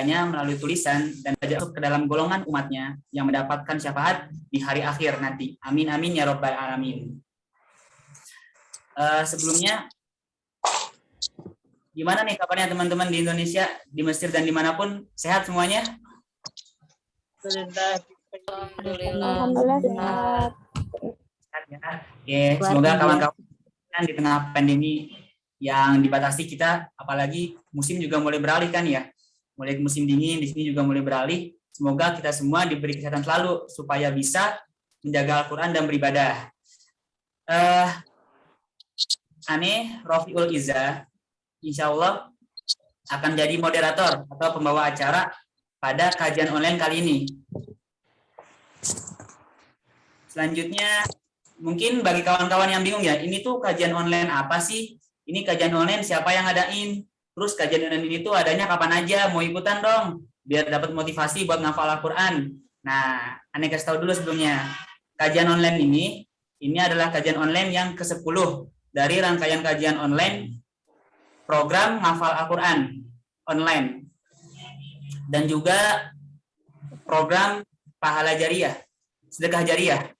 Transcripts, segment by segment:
melalui tulisan dan masuk ke dalam golongan umatnya yang mendapatkan syafaat di hari akhir nanti. Amin amin ya rabbal alamin. Sebelumnya, gimana nih kabarnya teman-teman di Indonesia, di Mesir dan dimanapun? Sehat semuanya? Alhamdulillah. Oke, semoga kawan-kawan di tengah pandemi yang dibatasi kita, apalagi musim juga mulai beralih kan ya, mulai musim dingin di sini juga mulai beralih. Semoga kita semua diberi kesehatan selalu supaya bisa menjaga Al-Quran dan beribadah. Ane Rofiul Iza, insya Allah akan jadi moderator atau pembawa acara pada kajian online kali ini. Selanjutnya, mungkin bagi kawan-kawan yang bingung ya, ini tuh kajian online apa sih? Ini kajian online siapa yang ngadain? Terus kajian online ini tuh adanya kapan aja? Mau ikutan dong, biar dapat motivasi buat ngafal Al-Quran. Nah, Ane kasih tahu dulu sebelumnya. Kajian online ini adalah kajian online yang ke-10 dari rangkaian kajian online program ngafal Al-Quran online. Dan juga program pahala jariah, sedekah jariah.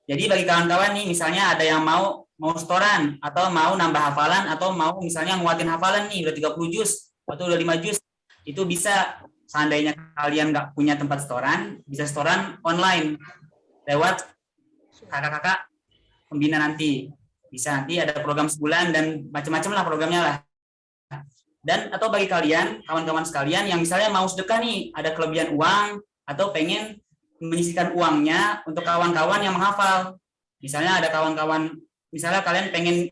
Jadi bagi kawan-kawan nih, misalnya ada yang mau setoran, atau mau nambah hafalan, atau mau misalnya nguatin hafalan nih, udah 30 juz, atau udah 5 juz, itu bisa, seandainya kalian nggak punya tempat setoran, bisa setoran online, lewat kakak-kakak pembina nanti. Bisa nanti ada program sebulan dan macam-macam lah programnya lah. Dan atau bagi kalian, kawan-kawan sekalian yang misalnya mau sedekah nih, ada kelebihan uang, atau pengen menyisihkan uangnya untuk kawan-kawan yang menghafal. Misalnya ada kawan-kawan, misalnya kalian pengen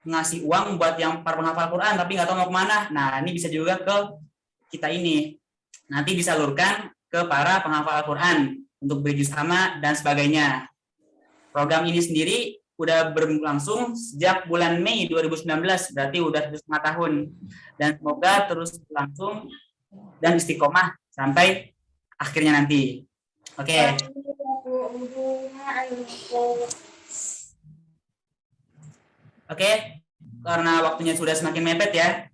ngasih uang buat yang para penghafal Quran, tapi nggak tahu mau kemana. Nah, ini bisa juga ke kita ini. Nanti disalurkan ke para penghafal Al-Quran untuk beri juz amma dan sebagainya. Program ini sendiri udah berlangsung sejak bulan Mei 2019, berarti udah 1,5 tahun. Dan semoga terus berlangsung dan istiqomah sampai akhirnya nanti. Oke. Oke, karena waktunya sudah semakin mepet ya.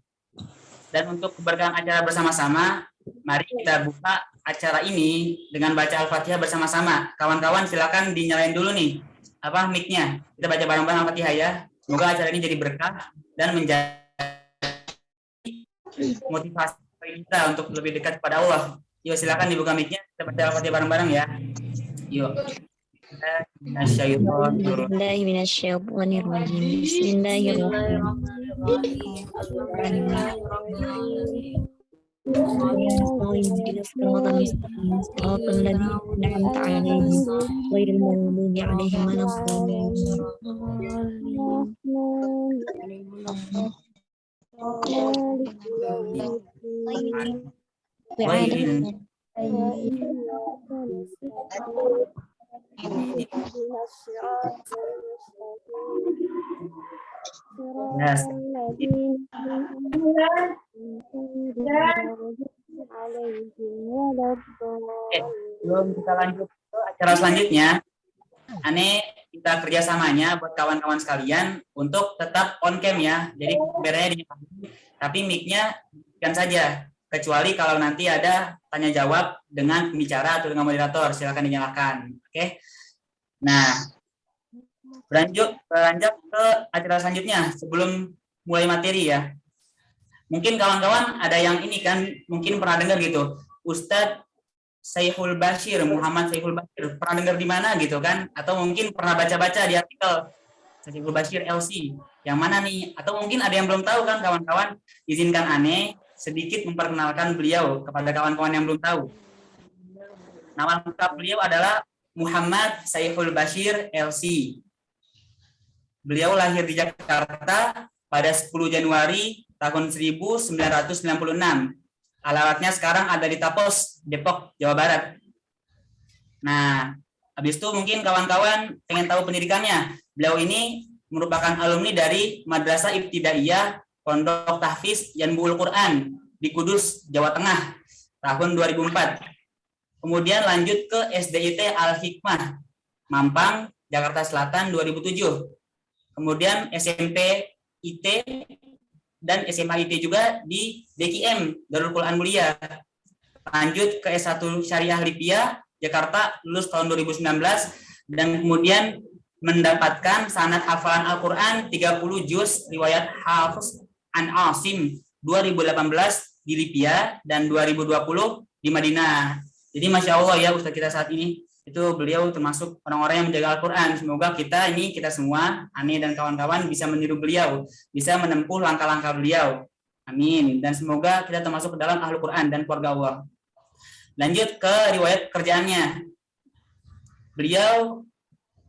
Dan untuk keberkahan acara bersama-sama, mari kita buka acara ini dengan baca Al-Fatihah bersama-sama. Kawan-kawan silakan dinyalain dulu nih mic-nya. Kita baca bareng-bareng Al-Fatihah ya. Semoga acara ini jadi berkah dan menjadi motivasi kita untuk lebih dekat kepada Allah. Yuk silakan dibuka mic-nya, kita baca Al-Fatihah bareng-bareng ya. Yuk. Bismillahirrahmanirrahim. اهدنا الصراط المستقيم صراط الذين أنعمت عليهم غير المغضوب عليهم ولا الضالين. Yes. Sebelum kita lanjut ke acara selanjutnya, kita kerjasamanya buat kawan-kawan sekalian untuk tetap on cam ya. Jadi kameranya dinyalakan, tapi mic-nya kan saja. Kecuali kalau nanti ada tanya jawab dengan pembicara atau dengan moderator, silakan dinyalakan. Oke. Nah, beranjak ke acara selanjutnya sebelum mulai materi ya. Mungkin kawan-kawan ada yang ini kan mungkin pernah dengar gitu, Ustadz Saiful Bashir, Muhammad Saiful Bashir, pernah dengar di mana gitu kan? Atau mungkin pernah baca-baca di artikel Saiful Bashir LC, yang mana nih? Atau mungkin ada yang belum tahu kan kawan-kawan? Izinkan Ane sedikit memperkenalkan beliau kepada kawan-kawan yang belum tahu. Nama lengkap beliau adalah Muhammad Saiful Bashir LC. Beliau lahir di Jakarta pada 10 Januari tahun 1996. Alamatnya sekarang ada di Tapos, Depok, Jawa Barat. Nah, habis itu mungkin kawan-kawan pengen tahu pendidikannya. Beliau ini merupakan alumni dari Madrasah Ibtidaiyah Pondok Tahfiz Yanbu'ul Quran di Kudus, Jawa Tengah, tahun 2004. Kemudian lanjut ke SDIT Al-Hikmah, Mampang, Jakarta Selatan 2007. Kemudian SMP IT dan SMA IT juga di DKM, Darul Quran Mulia. Lanjut ke S1 Syariah Lipia, Jakarta, lulus tahun 2019, dan kemudian mendapatkan sanad hafalan Al-Quran 30 juz riwayat Hafiz an Asim 2018 di Lipia dan 2020 di Madinah. Jadi Masya Allah ya Ustaz kita saat ini, itu beliau termasuk orang-orang yang menjaga Al-Quran. Semoga kita semua, Ani dan kawan-kawan bisa meniru beliau, bisa menempuh langkah-langkah beliau. Amin. Dan semoga kita termasuk ke dalam Ahlul Quran dan keluarga Allah. Lanjut ke riwayat kerjaannya. Beliau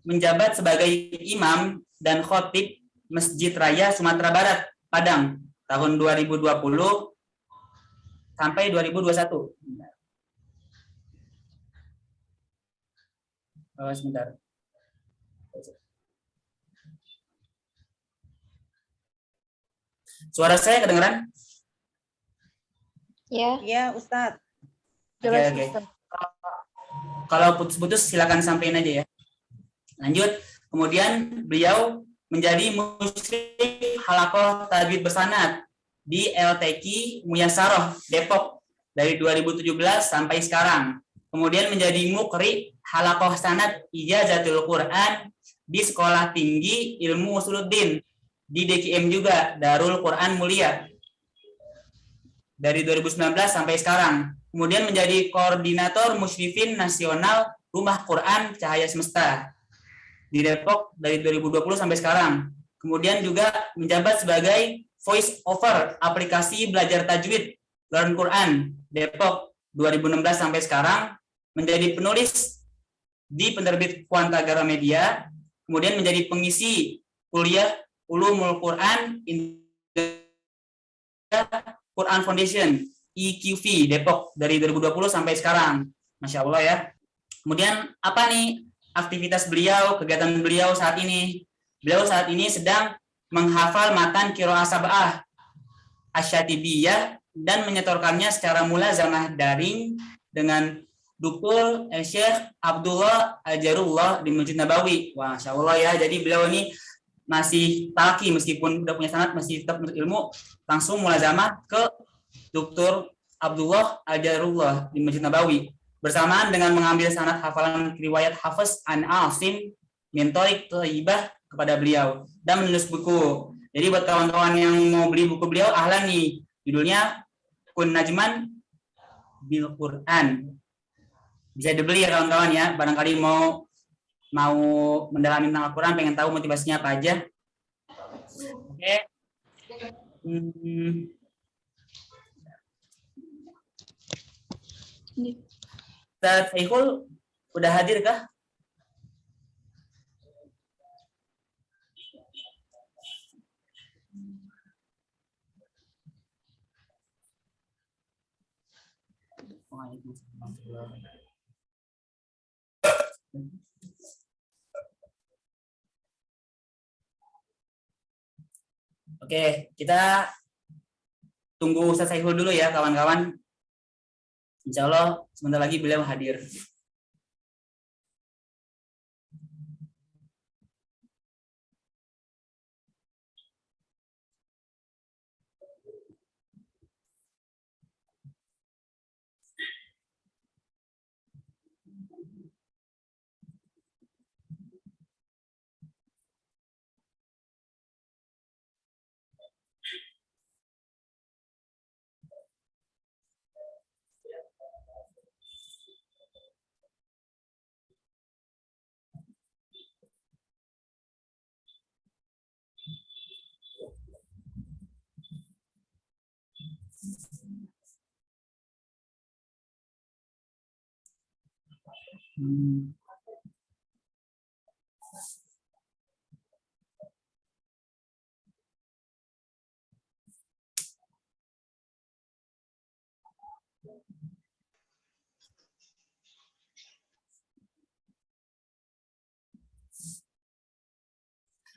menjabat sebagai imam dan khotib Masjid Raya Sumatera Barat, Padang, tahun 2020 sampai 2021. Sebentar. Suara saya kedengeran? Ya. Iya, Ustadz. Oke. Kalau putus-putus silakan sampaikan aja ya. Lanjut, kemudian beliau menjadi musyrik halaqah tajwid bersanad di LTQ Muyasaroh Depok dari 2017 sampai sekarang. Kemudian menjadi mukri halaqah sanad ijazatul Quran di Sekolah Tinggi Ilmu Usuluddin di DKM juga, Darul Quran Mulia, dari 2019 sampai sekarang. Kemudian menjadi koordinator musyrifin nasional Rumah Quran Cahaya Semesta di Depok dari 2020 sampai sekarang. Kemudian juga menjabat sebagai voice over aplikasi belajar tajwid Learn Quran Depok 2016 sampai sekarang. Menjadi penulis di penerbit Kuantagara Media. Kemudian menjadi pengisi kuliah Ulumul Quran Quran Foundation EQV Depok dari 2020 sampai sekarang. Masya Allah ya. Kemudian apa nih aktivitas beliau, kegiatan beliau saat ini? Beliau saat ini sedang menghafal matan Qiraah Sab'ah Asyatibiyah dan menyetorkannya secara mulazamah daring dengan Duktur Syekh Abdullah Ajarullah di Masjid Nabawi. Wah, Masya Allah ya. Jadi beliau ini masih talaki, meskipun udah punya sanad, masih tetap menuntut ilmu, langsung mulazamah ke Dr. Abdullah Ajarullah di Masjid Nabawi, bersamaan dengan mengambil sanad hafalan riwayat Hafiz an Asim min Thariq Thayyibah kepada beliau dan menulis buku. Jadi buat kawan-kawan yang mau beli buku beliau, ahlan nih, judulnya Kun Najman bil Quran. Bisa dibeli ya kawan-kawan ya, barangkali mau mendalami tentang Al-Quran, pengen tahu motivasinya apa aja. Oke. Ustaz Saiful udah hadir kah? Oke, kita tunggu Ustaz Saiful dulu ya kawan-kawan. Insya Allah sebentar lagi beliau hadir.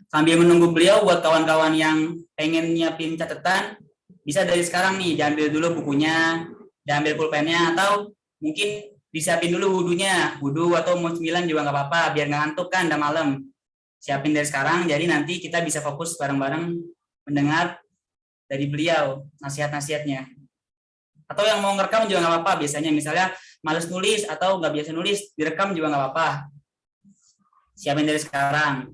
Sambil menunggu beliau, buat kawan-kawan yang pengen nyiapin catatan, bisa dari sekarang nih, diambil dulu bukunya, diambil pulpennya, atau mungkin disiapin dulu wudhu atau mau 9 juga nggak apa-apa, biar nggak ngantuk kan udah malam. Siapin dari sekarang, jadi nanti kita bisa fokus bareng-bareng mendengar dari beliau, nasihat-nasihatnya. Atau yang mau ngerekam juga nggak apa-apa, biasanya misalnya males nulis atau nggak biasa nulis, direkam juga nggak apa-apa. Siapin dari sekarang.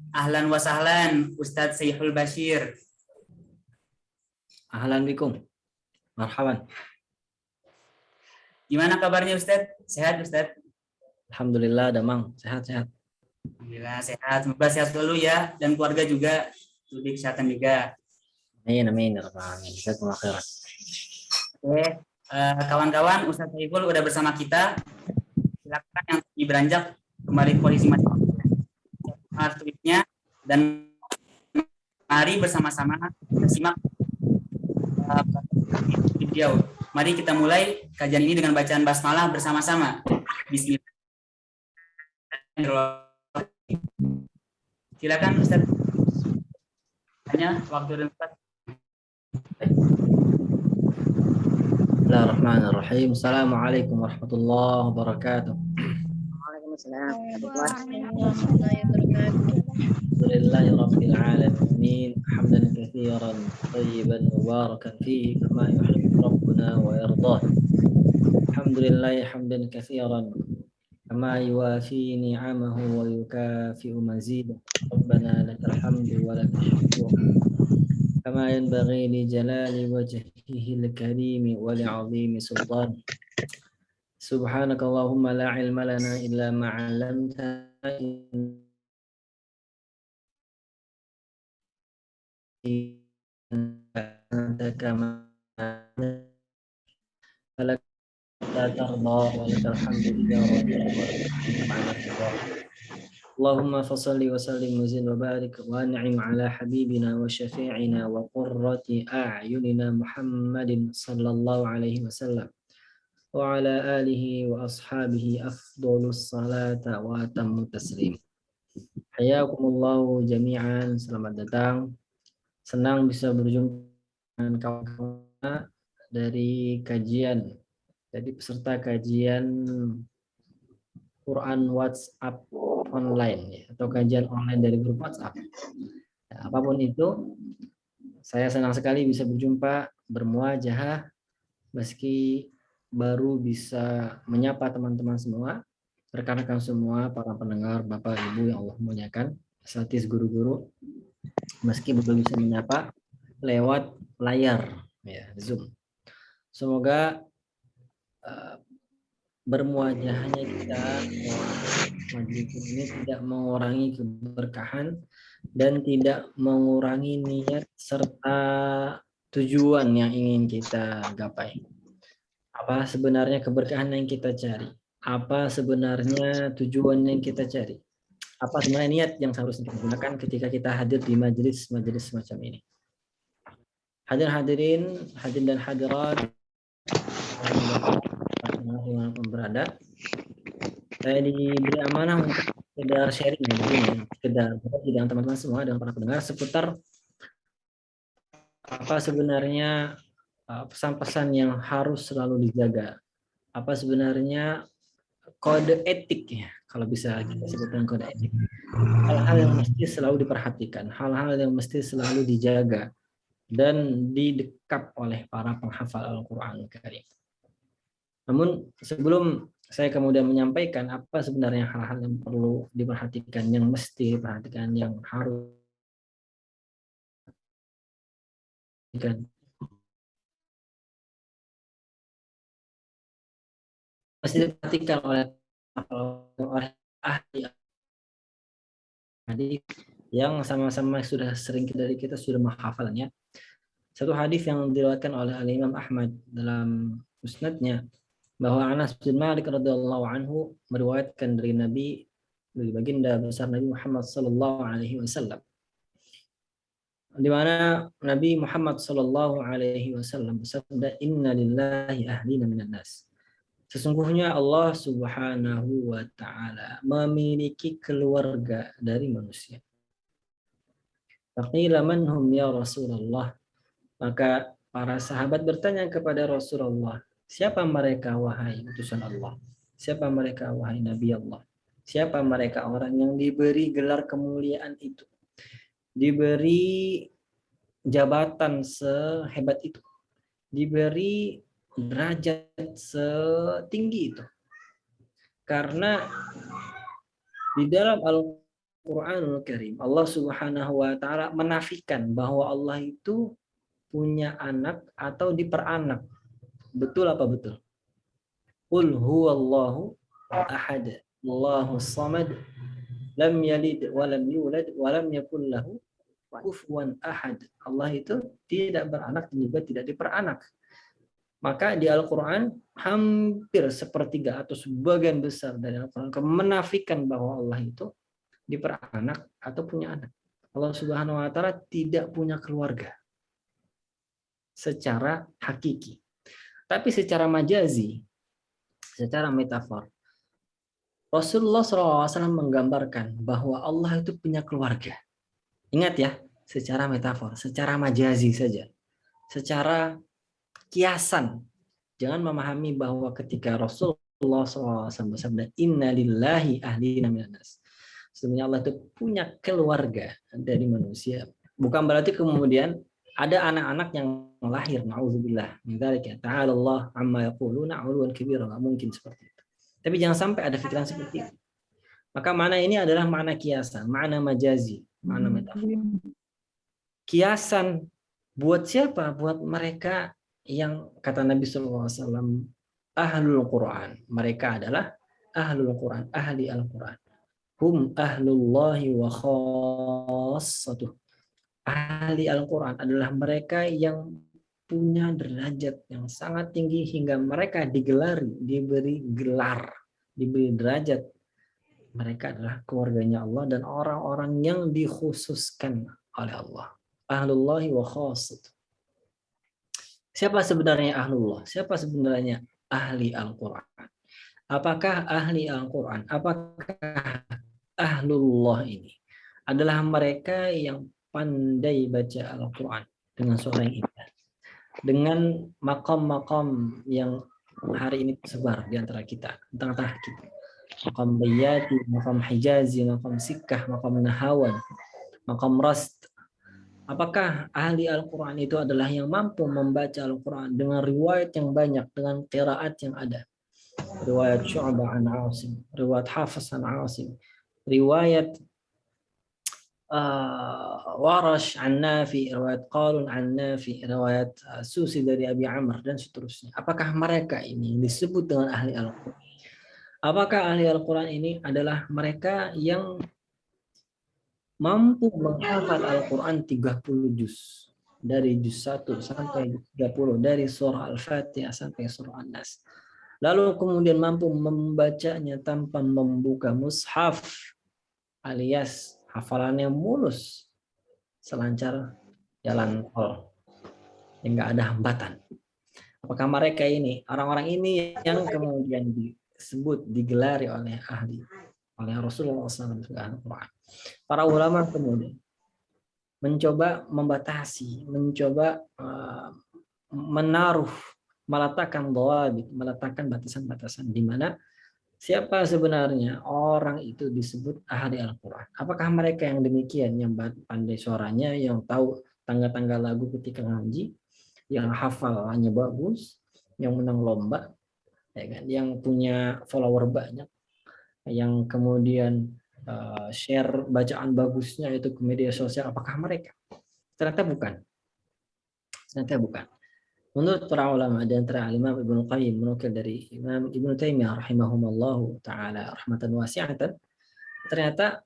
Ahlan wa sahlan, Ustadz Saiful Bashir. Ahlan bikum. Marhaban. Gimana kabarnya Ustadz? Sehat Ustadz? Alhamdulillah, Damang. Sehat-sehat. Alhamdulillah sehat. Semoga sehat selalu ya, dan keluarga juga lebih kesehatan juga. Amin, amin. Ya Rabbal Alamin. Jazakumullah khairan. Oke, kawan-kawan, Ustadz Saiful udah bersama kita. Silakan yang lagi beranjak kembali ke posisi masing-masing. Tweetnya dan mari bersama-sama kita simak video. Mari kita mulai kajian ini dengan bacaan basmalah bersama-sama. Bismillahirrahmanirrahim. Silakan Ustaz. Hanya waktu dan tempat. Bismillahirrahmanirrahim. Assalamualaikum warahmatullahi wabarakatuh. Waalaikumsalam. Alhamdulillahi rabbil alamin. Hamdan katsiran tayyiban mubarakan fihi kama yuhibbu rabbuna wa yardah. Alhamdulillahi hamdan katsiran kama yuwafi ni'amahu wa yukafi'u mazidah. Rabbana lakal hamdu wa lakal syukru. كما ينبغي لجلال وجهه الكريم ولعظيم سلطانه سبحانك اللهم لا علم لنا إلا ما علمتنا أنت كما فلك لا ترضى ولك الحمد إذا رضيت ولك الحمد بعد الرضا اللهم فصل وسلم وزد وبارك وانعم على حبيبنا وشفيعنا وقرة أعيننا محمد صلى الله عليه وسلم وعلى آله وأصحابه أفضل الصلاة وأتم التسليم. Hayakumullahu jami'an, selamat datang. Senang bisa berjumpa dengan kawan-kawan dari kajian, jadi peserta kajian Quran WhatsApp online ya, atau kajian online dari grup WhatsApp. Ya, apapun itu, saya senang sekali bisa berjumpa, bermuajahah, meski baru bisa menyapa teman-teman semua, rekan-rekan semua, para pendengar, Bapak Ibu yang Allah muliakan, satis guru-guru, meski belum bisa menyapa lewat layar ya, Zoom. Semoga bermuajahnya kita majelis ini tidak mengurangi keberkahan dan tidak mengurangi niat serta tujuan yang ingin kita gapai. Apa sebenarnya keberkahan yang kita cari? Apa sebenarnya tujuan yang kita cari? Apa sebenarnya niat yang harus kita gunakan ketika kita hadir di majelis-majelis semacam ini? Hadirin dan hadirat dimanapun berada, saya diberi amanah untuk sekedar sharing begini, sekedar berbagi dengan teman-teman semua dan para pendengar seputar apa sebenarnya pesan-pesan yang harus selalu dijaga, apa sebenarnya kode etiknya, kalau bisa kita sebutkan kode etik, hal-hal yang mesti selalu diperhatikan, hal-hal yang mesti selalu dijaga dan didekap oleh para penghafal Al-Quran Karim. Namun sebelum saya kemudian menyampaikan apa sebenarnya hal-hal yang perlu diperhatikan, yang mesti diperhatikan, yang harus mesti diperhatikan oleh ahli yang sama-sama sudah sering dari kita sudah menghafalnya. Satu hadis yang diriwayatkan oleh Imam Ahmad dalam musnadnya, bahwa Anas bin Malik radhiyallahu anhu meriwayatkan dari baginda besar Nabi Muhammad sallallahu alaihi wasallam, di mana Nabi Muhammad sallallahu alaihi wasallam bersabda, "Inna lillahi ahlina minan nas." Sesungguhnya Allah Subhanahu wa taala memiliki keluarga dari manusia. Faqila man hum ya Rasulullah? Maka para sahabat bertanya kepada Rasulullah, siapa mereka wahai utusan Allah? Siapa mereka wahai Nabi Allah? Siapa mereka orang yang diberi gelar kemuliaan itu? Diberi jabatan sehebat itu? Diberi derajat setinggi itu? Karena di dalam Al-Qur'anul Karim Allah Subhanahu wa taala menafikan bahwa Allah itu punya anak atau diperanak. Betul apa betul? Qul huwallahu ahad, Allahus samad, lam yalid wa lam yulad wa lam yakul lahu kufuwan ahad. Allah itu tidak beranak dan juga tidak diperanak. Maka di Al-Qur'an hampir sepertiga atau sebagian besar dari Al-Qur'an menafikan bahwa Allah itu diperanak atau punya anak. Allah Subhanahu wa taala tidak punya keluarga secara hakiki. Tapi secara majazi, secara metafor, Rasulullah SAW menggambarkan bahwa Allah itu punya keluarga. Ingat ya, secara metafor, secara majazi saja. Secara kiasan. Jangan memahami bahwa ketika Rasulullah SAW bersabda, "Inna lillahi ahlina minan nas." Sebenarnya Allah itu punya keluarga dari manusia. Bukan berarti kemudian ada anak-anak yang lahir, na'udzubillah min dzalika, ta'ala Allah amma yaquluna 'uluwan kabira, enggak mungkin seperti itu. Tapi jangan sampai ada pikiran seperti itu. Maka makna ini adalah makna kiasan, makna majazi, makna metafor. Kiasan buat siapa? Buat mereka yang kata Nabi SAW, ahlul Quran. Mereka adalah ahlul Quran, ahli Al-Quran. Hum ahlullahi wa khassatuh. Ahli Al-Quran adalah mereka yang punya derajat yang sangat tinggi hingga mereka digelari, diberi gelar, diberi derajat. Mereka adalah keluarganya Allah dan orang-orang yang dikhususkan oleh Allah. Ahlullahi wa khassatuh. Siapa sebenarnya ahlullah? Siapa sebenarnya ahli Al-Quran? Apakah ahli Al-Quran? Apakah ahlullah ini adalah mereka yang pandai baca Al-Quran dengan suara yang indah, dengan makam-makam yang hari ini tersebar di antara kita, di tengah-tengah kita. Makam Bayati, makam Hijazi, makam Sikkah, makam Nahawan, makam Rast. Apakah ahli Al-Quran itu adalah yang mampu membaca Al-Quran dengan riwayat yang banyak, dengan qiraat yang ada? Riwayat Syu'bah an Asim, riwayat Hafiz an Asim, riwayat Warash an Nafi, riwayat Qalun an Nafi, riwayat Susi dari Abi Amr dan seterusnya. Apakah mereka ini disebut dengan ahli Al-Quran? Apakah ahli Al-Quran ini adalah mereka yang mampu menghafal Al-Quran 30 juz. Dari juz 1 sampai 30. Dari surah Al-Fatihah sampai surah An-Nas. Lalu kemudian mampu membacanya tanpa membuka mushaf. Alias hafalannya mulus. Selancar jalan tol. Yang nggak ada hambatan. Apakah mereka ini, orang-orang ini yang kemudian disebut, digelari oleh Rasulullah SAW. Para ulama kemudian mencoba membatasi, mencoba menaruh, meletakkan batasan-batasan di mana siapa sebenarnya orang itu disebut ahli Al-Quran. Apakah mereka yang demikian, yang pandai suaranya, yang tahu tangga-tangga lagu ketika ngaji, yang hafalannya bagus, yang menang lomba, ya kan, yang punya follower banyak, yang kemudian share bacaan bagusnya itu ke media sosial, apakah mereka? Ternyata bukan. Ternyata bukan. Menurut para ulama dan antara Imam Ibnu Qayyim menukil dari Imam Ibnu Taimiyah rahimahumallahu taala rahmatan wasi'atan, ternyata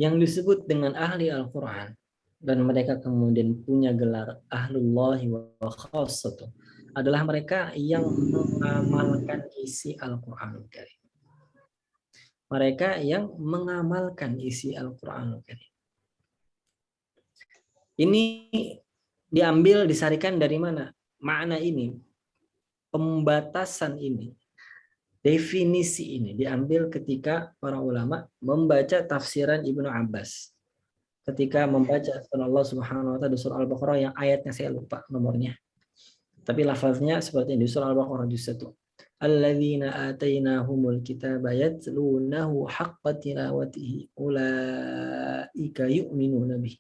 yang disebut dengan ahli Al-Qur'an dan mereka kemudian punya gelar ahlullahi wa khassatuh adalah mereka yang mengamalkan isi Al-Qur'anul Karim. Mereka yang mengamalkan isi Al-Qur'anul Karim. Ini diambil, disarikan dari mana? Makna ini, pembatasan ini, definisi ini diambil ketika para ulama membaca tafsiran Ibnu Abbas. Ketika membaca Allah Subhanahu wa taala di surah Al-Baqarah yang ayatnya saya lupa nomornya. Tapi lafaznya seperti ini di surah Al-Baqarah juz 1. Alladzina atainahumul kitaba yatlunahu haqqa tilawatihi ulaika yu'minuna bihi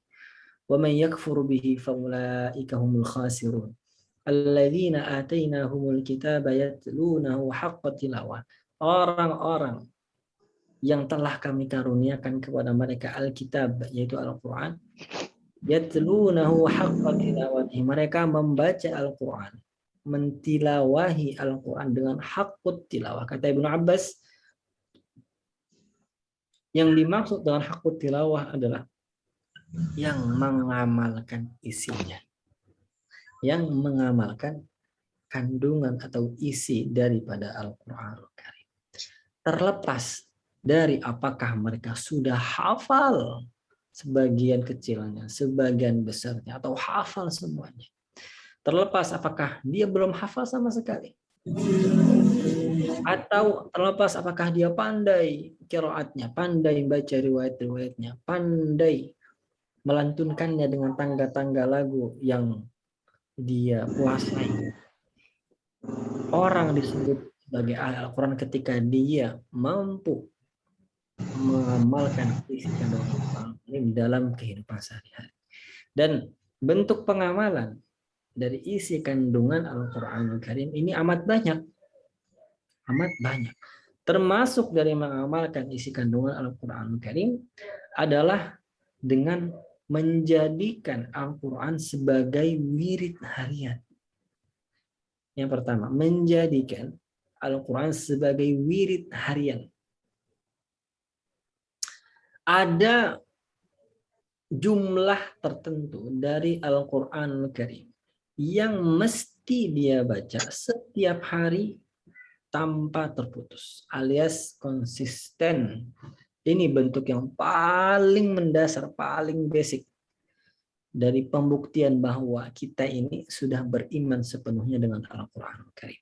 wa man yakfur bihi faulaika humul khasirun. Alladzina atainahumul kitaba yatlunahu haqqa tilawah. Orang-orang yang telah kami karuniakan kepada mereka Alkitab, yaitu Al-Quran, yatlunahu haqqa tilawatihi. Mereka membaca Al-Quran, mentilawahi Al-Quran dengan haqqut tilawah. Kata Ibnu Abbas, yang dimaksud dengan haqqut tilawah adalah yang mengamalkan isinya, yang mengamalkan kandungan atau isi daripada Al-Quranul Karim. Terlepas dari apakah mereka sudah hafal sebagian kecilnya, sebagian besarnya, atau hafal semuanya. Terlepas apakah dia belum hafal sama sekali. Atau terlepas apakah dia pandai qiraatnya, pandai baca riwayat-riwayatnya, pandai melantunkannya dengan tangga-tangga lagu yang dia kuasai. Orang disebut sebagai ahli Al-Quran ketika dia mampu mengamalkan isi kandungan Al-Quran ini dalam kehidupan sehari-hari. Dan bentuk pengamalan dari isi kandungan Al-Quranul Karim ini amat banyak. Amat banyak. Termasuk dari mengamalkan isi kandungan Al-Quranul Karim adalah dengan menjadikan Al-Quran sebagai wirid harian. Yang pertama, menjadikan Al-Quran sebagai wirid harian. Ada jumlah tertentu dari Al-Quranul Karim yang mesti dia baca setiap hari tanpa terputus, alias konsisten. Ini bentuk yang paling mendasar, paling basic dari pembuktian bahwa kita ini sudah beriman sepenuhnya dengan Al-Quranul Karim.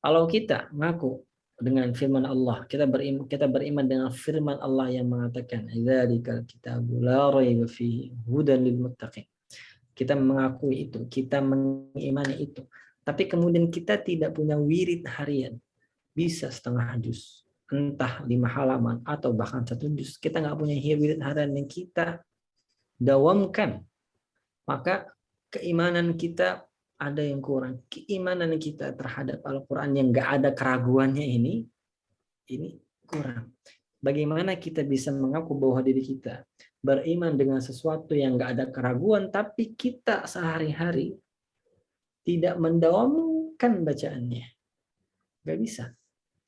Kalau kita ngaku dengan firman Allah, kita beriman dengan firman Allah yang mengatakan dzalikal kitabu la raiba fihi hudan lil muttaqin. Kita mengakui itu, kita mengimani itu. Tapi kemudian kita tidak punya wirid harian. Bisa setengah juz, entah 5 halaman atau bahkan 1 juz. Kita nggak punya wirid harian yang kita dawamkan. Maka keimanan kita ada yang kurang. Keimanan kita terhadap Al-Quran yang nggak ada keraguannya ini kurang. Bagaimana kita bisa mengaku bahwa diri kita beriman dengan sesuatu yang nggak ada keraguan, tapi kita sehari-hari tidak mendawamkan bacaannya? Nggak bisa.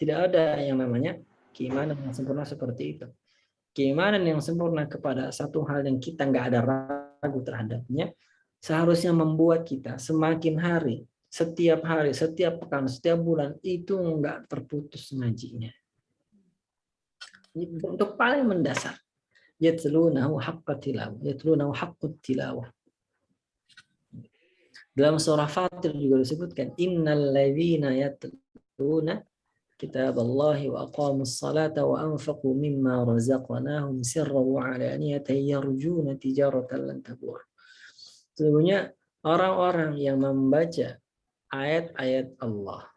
Tidak ada yang namanya keimanan yang sempurna seperti itu. Keimanan yang sempurna kepada satu hal yang kita nggak ada ragu terhadapnya, seharusnya membuat kita semakin hari, setiap pekan, setiap bulan itu nggak terputus ngajinya. Untuk paling mendasar, yatlunahu haqqa tilawah, yatlunahu haqqut tilawah. Dalam surah Fatir juga disebutkan innal ladzina yatluna kitaballahi wa aqamus salata wa anfaqu mimma razaqnahum sirran wa alaniyatan yarjuna tijaratan lan tabur. Sesungguhnya orang-orang yang membaca ayat-ayat Allah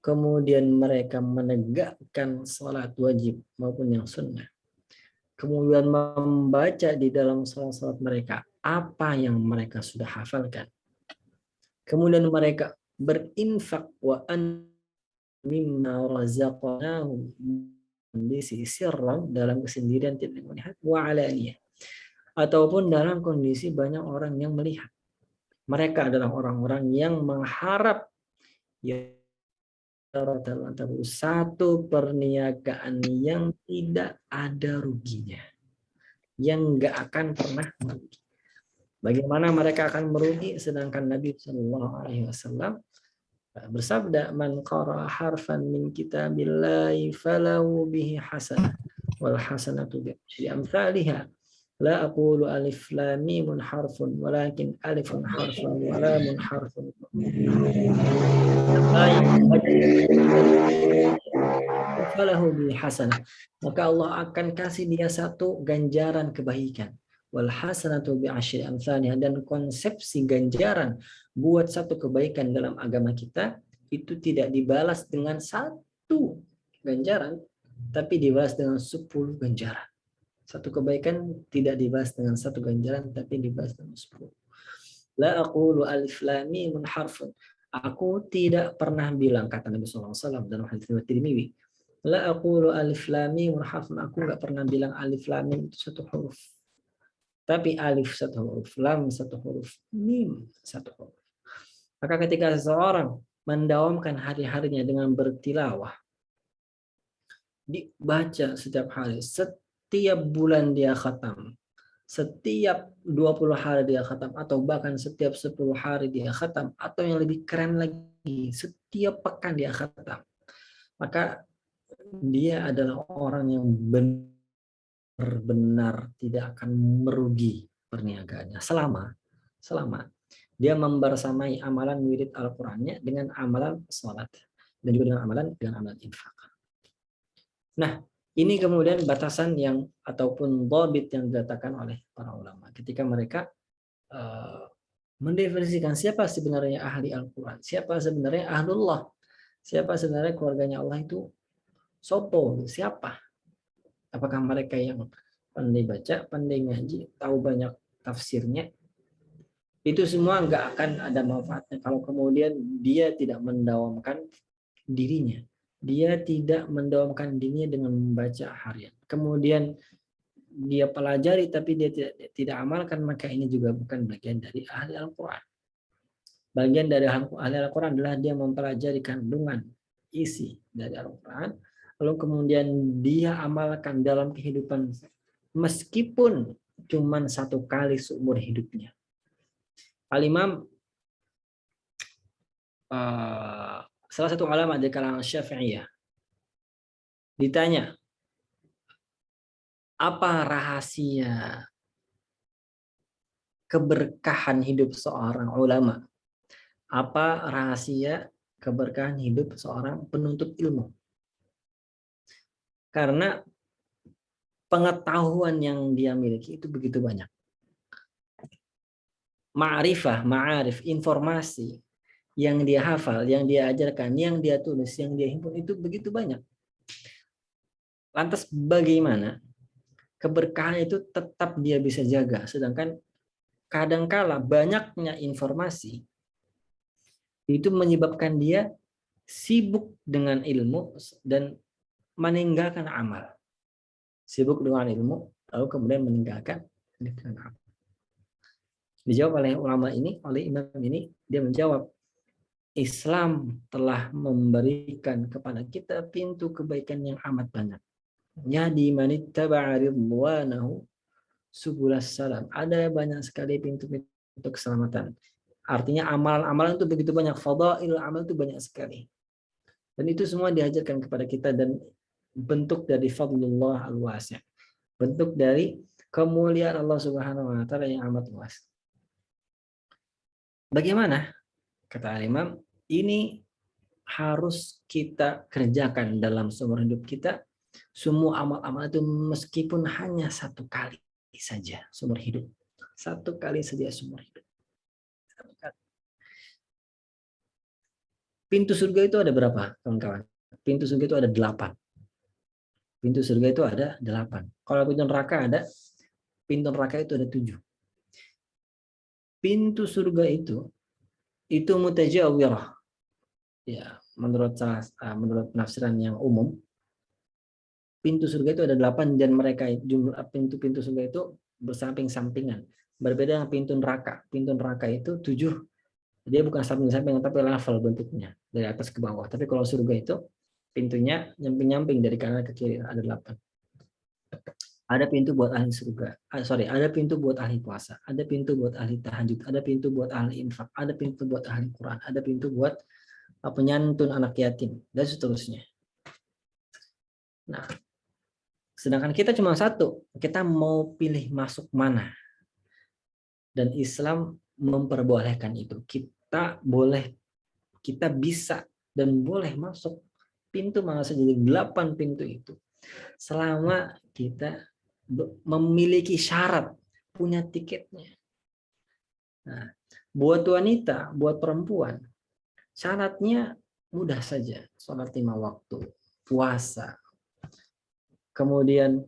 kemudian mereka menegakkan salat wajib maupun yang sunnah, kemudian membaca di dalam salat-salat mereka apa yang mereka sudah hafalkan, kemudian mereka berinfak wa an mimma razaqnahum kondisi sirran dalam kesendirian tidak melihat wa alaniyah ataupun dalam kondisi banyak orang yang melihat. Mereka adalah orang-orang yang mengharap ya satu perniagaan yang tidak ada ruginya, yang nggak akan pernah merugi. Bagaimana mereka akan merugi sedangkan Nabi Shallallahu Alaihi Wasallam bersabda, man qara harfan min kitabillahi falahu bihi hasanah wal hasanatu bi asyri amsalihha la aqulu alif lam mim harfun walakin alifun harfun wa lamun harfun falahu bihi hasanah, maka Allah akan kasih dia satu ganjaran kebaikan, wal hasanatu bi asyri amsalihha, dan konsepsi ganjaran buat satu kebaikan dalam agama kita itu tidak dibalas dengan satu ganjaran, tapi dibalas dengan 10 ganjaran. Satu kebaikan tidak dibalas dengan satu ganjaran, tapi dibalas dengan 10. La aqulu alif lam mim harfun. Aku tidak pernah bilang, kata Nabi SAW dalam hadis riwayat Tirmidzi, la aqulu alif lam mim harfun. Aku nggak pernah bilang alif lam mim itu satu huruf. Tapi alif satu huruf, lam satu huruf, mim satu huruf. Maka ketika seseorang mendawamkan hari-harinya dengan bertilawah, dibaca setiap hari, setiap bulan dia khatam, setiap 20 hari dia khatam, atau bahkan setiap 10 hari dia khatam, atau yang lebih keren lagi, setiap pekan dia khatam, maka dia adalah orang yang benar-benar tidak akan merugi perniagaannya selama dia membersamai amalan wirid Al-Qur'annya dengan amalan sholat dan juga dengan amalan infak. Nah, ini kemudian batasan yang ataupun dhabit yang diletakkan oleh para ulama ketika mereka mendefinisikan siapa sebenarnya ahli Al-Qur'an, siapa sebenarnya ahlullah, siapa sebenarnya keluarganya Allah itu sopo, siapa? Apakah mereka yang pandai baca, pandai ngaji, tahu banyak tafsirnya? Itu semua nggak akan ada manfaatnya kalau kemudian dia tidak mendawamkan dirinya. Dia tidak mendawamkan dirinya dengan membaca harian. Kemudian dia pelajari tapi dia tidak amalkan, maka ini juga bukan bagian dari ahli Al-Quran. Bagian dari ahli Al-Quran adalah dia mempelajari kandungan isi dari Al-Quran, lalu kemudian dia amalkan dalam kehidupan meskipun cuma satu kali seumur hidupnya. Al-Imam salah satu ulama dari kalangan Syafi'iyah ditanya, apa rahasia keberkahan hidup seorang ulama? Apa rahasia keberkahan hidup seorang penuntut ilmu? Karena pengetahuan yang dia miliki itu begitu banyak. Ma'arif, informasi yang dia hafal, yang dia ajarkan, yang dia tulis, yang dia himpun itu begitu banyak. Lantas bagaimana keberkahan itu tetap dia bisa jaga, sedangkan kadangkala banyaknya informasi itu menyebabkan dia sibuk dengan ilmu dan meninggalkan amal. Sibuk dengan ilmu, lalu kemudian meninggalkan amal. Dijawab oleh ulama ini, oleh imam ini, dia menjawab, Islam telah memberikan kepada kita pintu kebaikan yang amat banyak. Yahdi man ittaba'a ridwanahu subulas salam. Ada banyak sekali pintu-pintu keselamatan. Artinya amalan-amalan itu begitu banyak, fadail amal itu banyak sekali. Dan itu semua diajarkan kepada kita dan bentuk dari fadlullah al-wasi'. Bentuk dari kemuliaan Allah Subhanahu wa taala yang amat luas. Bagaimana? Kata Imam, ini harus kita kerjakan dalam seumur hidup kita. Semua amal-amal itu meskipun hanya satu kali saja seumur hidup. Satu kali saja seumur hidup. Satu kali. Pintu surga itu ada berapa, kawan-kawan? Pintu surga itu ada 8. Pintu surga itu ada 8. Kalau pintu neraka itu ada 7. Pintu surga itu mutajawirah. Ya, menurut penafsiran yang umum, pintu surga itu ada 8 dan mereka jumlah pintu-pintu surga itu bersamping-sampingan. Berbeda dengan pintu neraka. Pintu neraka itu 7. Dia bukan samping-samping tapi level bentuknya dari atas ke bawah. Tapi kalau surga itu pintunya nyamping-nyamping dari kanan ke kiri, ada 8. Ada pintu buat ahli surga. Ada pintu buat ahli puasa, ada pintu buat ahli tahajud, ada pintu buat ahli infak, ada pintu buat ahli Quran, ada pintu buat penyantun anak yatim dan seterusnya. Nah, sedangkan kita cuma satu, kita mau pilih masuk mana? Dan Islam memperbolehkan itu. Kita bisa dan boleh masuk pintu mana saja, 8 pintu itu. Selama kita memiliki syarat, punya tiketnya. Nah, buat wanita, buat perempuan, syaratnya mudah saja. Sholat 5 waktu, puasa, kemudian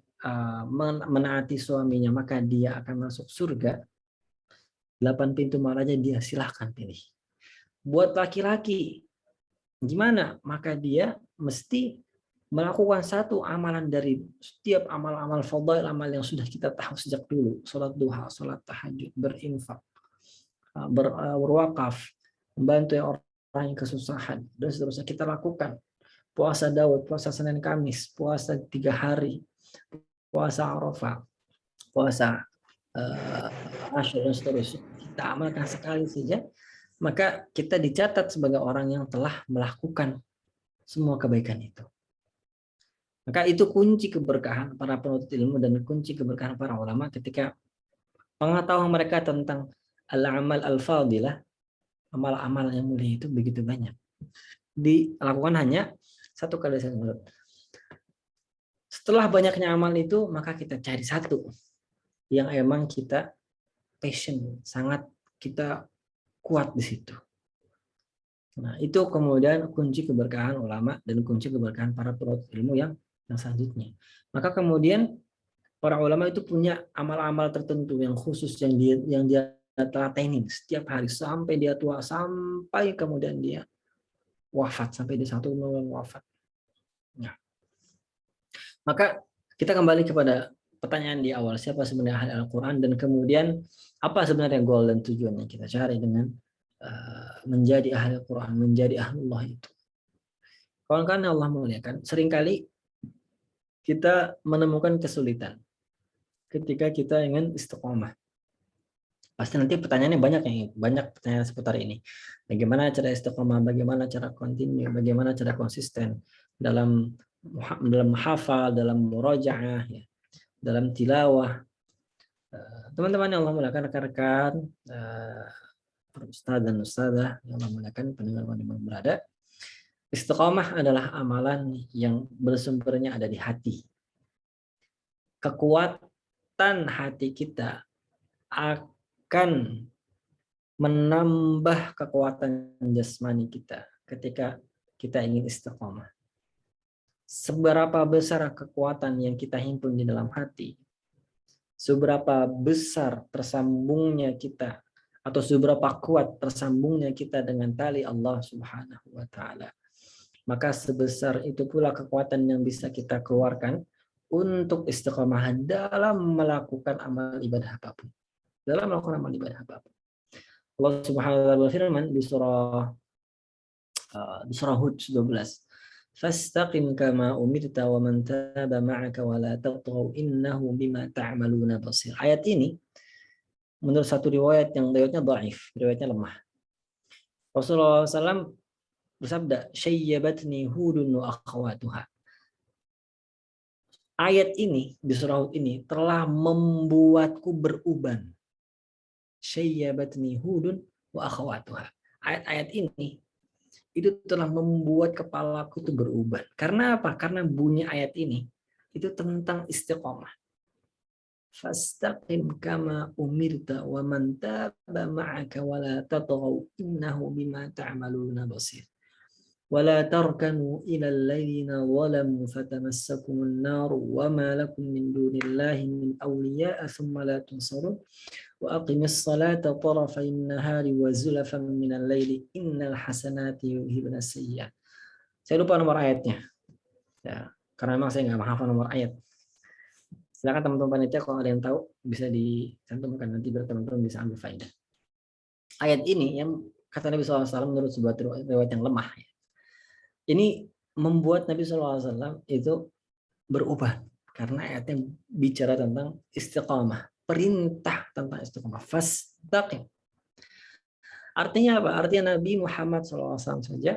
menaati suaminya, maka dia akan masuk surga. 8 pintu mana aja dia silahkan pilih. Buat laki-laki, gimana? Maka dia mesti melakukan satu amalan dari setiap amal-amal fadail, amal yang sudah kita tahu sejak dulu. Sholat duha, sholat tahajud, berinfak, berwakaf, membantu orang yang kesusahan, dan seterusnya kita lakukan. Puasa Daud, puasa Senin Kamis, puasa 3 hari, puasa Arafah, puasa Asyura, dan seterusnya. Kita amalkan sekali saja, maka kita dicatat sebagai orang yang telah melakukan semua kebaikan itu. Maka itu kunci keberkahan para penuntut ilmu dan kunci keberkahan para ulama ketika pengetahuan mereka tentang al-amal al-fadilah, amal-amal yang mulia itu begitu banyak. Dilakukan hanya satu kali saja. Setelah banyaknya amal itu, maka kita cari satu yang emang kita passion, sangat kita kuat di situ. Nah, itu kemudian kunci keberkahan ulama dan kunci keberkahan para penuntut ilmu yang selanjutnya. Maka kemudian para ulama itu punya amal-amal tertentu yang khusus yang dia telatenin setiap hari sampai dia tua, sampai kemudian dia wafat, sampai dia satu momen wafat. Nah, maka kita kembali kepada pertanyaan di awal, siapa sebenarnya ahli Al-Quran dan kemudian apa sebenarnya goal dan tujuan yang kita cari dengan menjadi ahli Al-Quran, menjadi ahlullah itu. Kawan-kawan Allah muliakan, seringkali kita menemukan kesulitan ketika kita ingin istiqomah. Pasti nanti pertanyaannya banyak pertanyaan seputar ini. Bagaimana cara istiqomah, bagaimana cara continue, bagaimana cara konsisten dalam hafal, dalam murajaah, ya, dalam tilawah. Teman-teman yang Allah muliakan, rekan-rekan, ustaz dan ustazah yang Allah muliakan, pendengar yang berada, istiqomah adalah amalan yang bersumbernya ada di hati. Kekuatan hati kita akan menambah kekuatan jasmani kita ketika kita ingin istiqomah. Seberapa besar kekuatan yang kita himpun di dalam hati, seberapa besar tersambungnya kita atau seberapa kuat tersambungnya kita dengan tali Allah Subhanahu wa taala, maka sebesar itu pula kekuatan yang bisa kita keluarkan untuk istiqomah dalam melakukan amal ibadah apapun. Dalam melakukan amal ibadah apapun. Allah Subhanahu wa taala berfirman di surah di surah Hud 12. Fastaqim kama umirta wa man taba ma'aka wa la tatghaw innahu bima ta'maluna basir. Ayat ini menurut satu riwayat yang riwayatnya dhaif, riwayatnya lemah. Rasulullah SAW bersabda, "Syayyabatni Hudun wa akhawatuha." Ayat ini di surah Hud ini telah membuatku beruban. Syayyabatni Hudun wa akhawatuha. Ayat-ayat ini itu telah membuat kepalaku itu beruban. Karena apa? Karena bunyi ayat ini itu tentang istiqomah. Fastaqim kama umirta wa man taba ma'aka wa la tatghaw innahu bima ta'maluna basir. Wa la tarkanu ila alladhina zalamu fatamassakumun nar wa ma lakum min dunillahi min awliya'a thumma la tunsarun. Wa aqimis salata tarafayn nahari wa zulafan minal laili innal hasanati yudhibna sayyi'at. Saya lupa nomor ayatnya. Ya, karena memang saya nggak menghafal nomor ayat. Silakan teman-teman panitia kalau ada yang tahu bisa dicantumkan nanti biar teman-teman bisa ambil faedah. Ayat ini yang kata Nabi SAW menurut sebuah riwayat yang lemah. Ini membuat Nabi SAW itu berubah karena ayatnya bicara tentang istiqamah. Perintah tentang istiqamah, fastaqim. Artinya apa? Artinya Nabi Muhammad SAW saja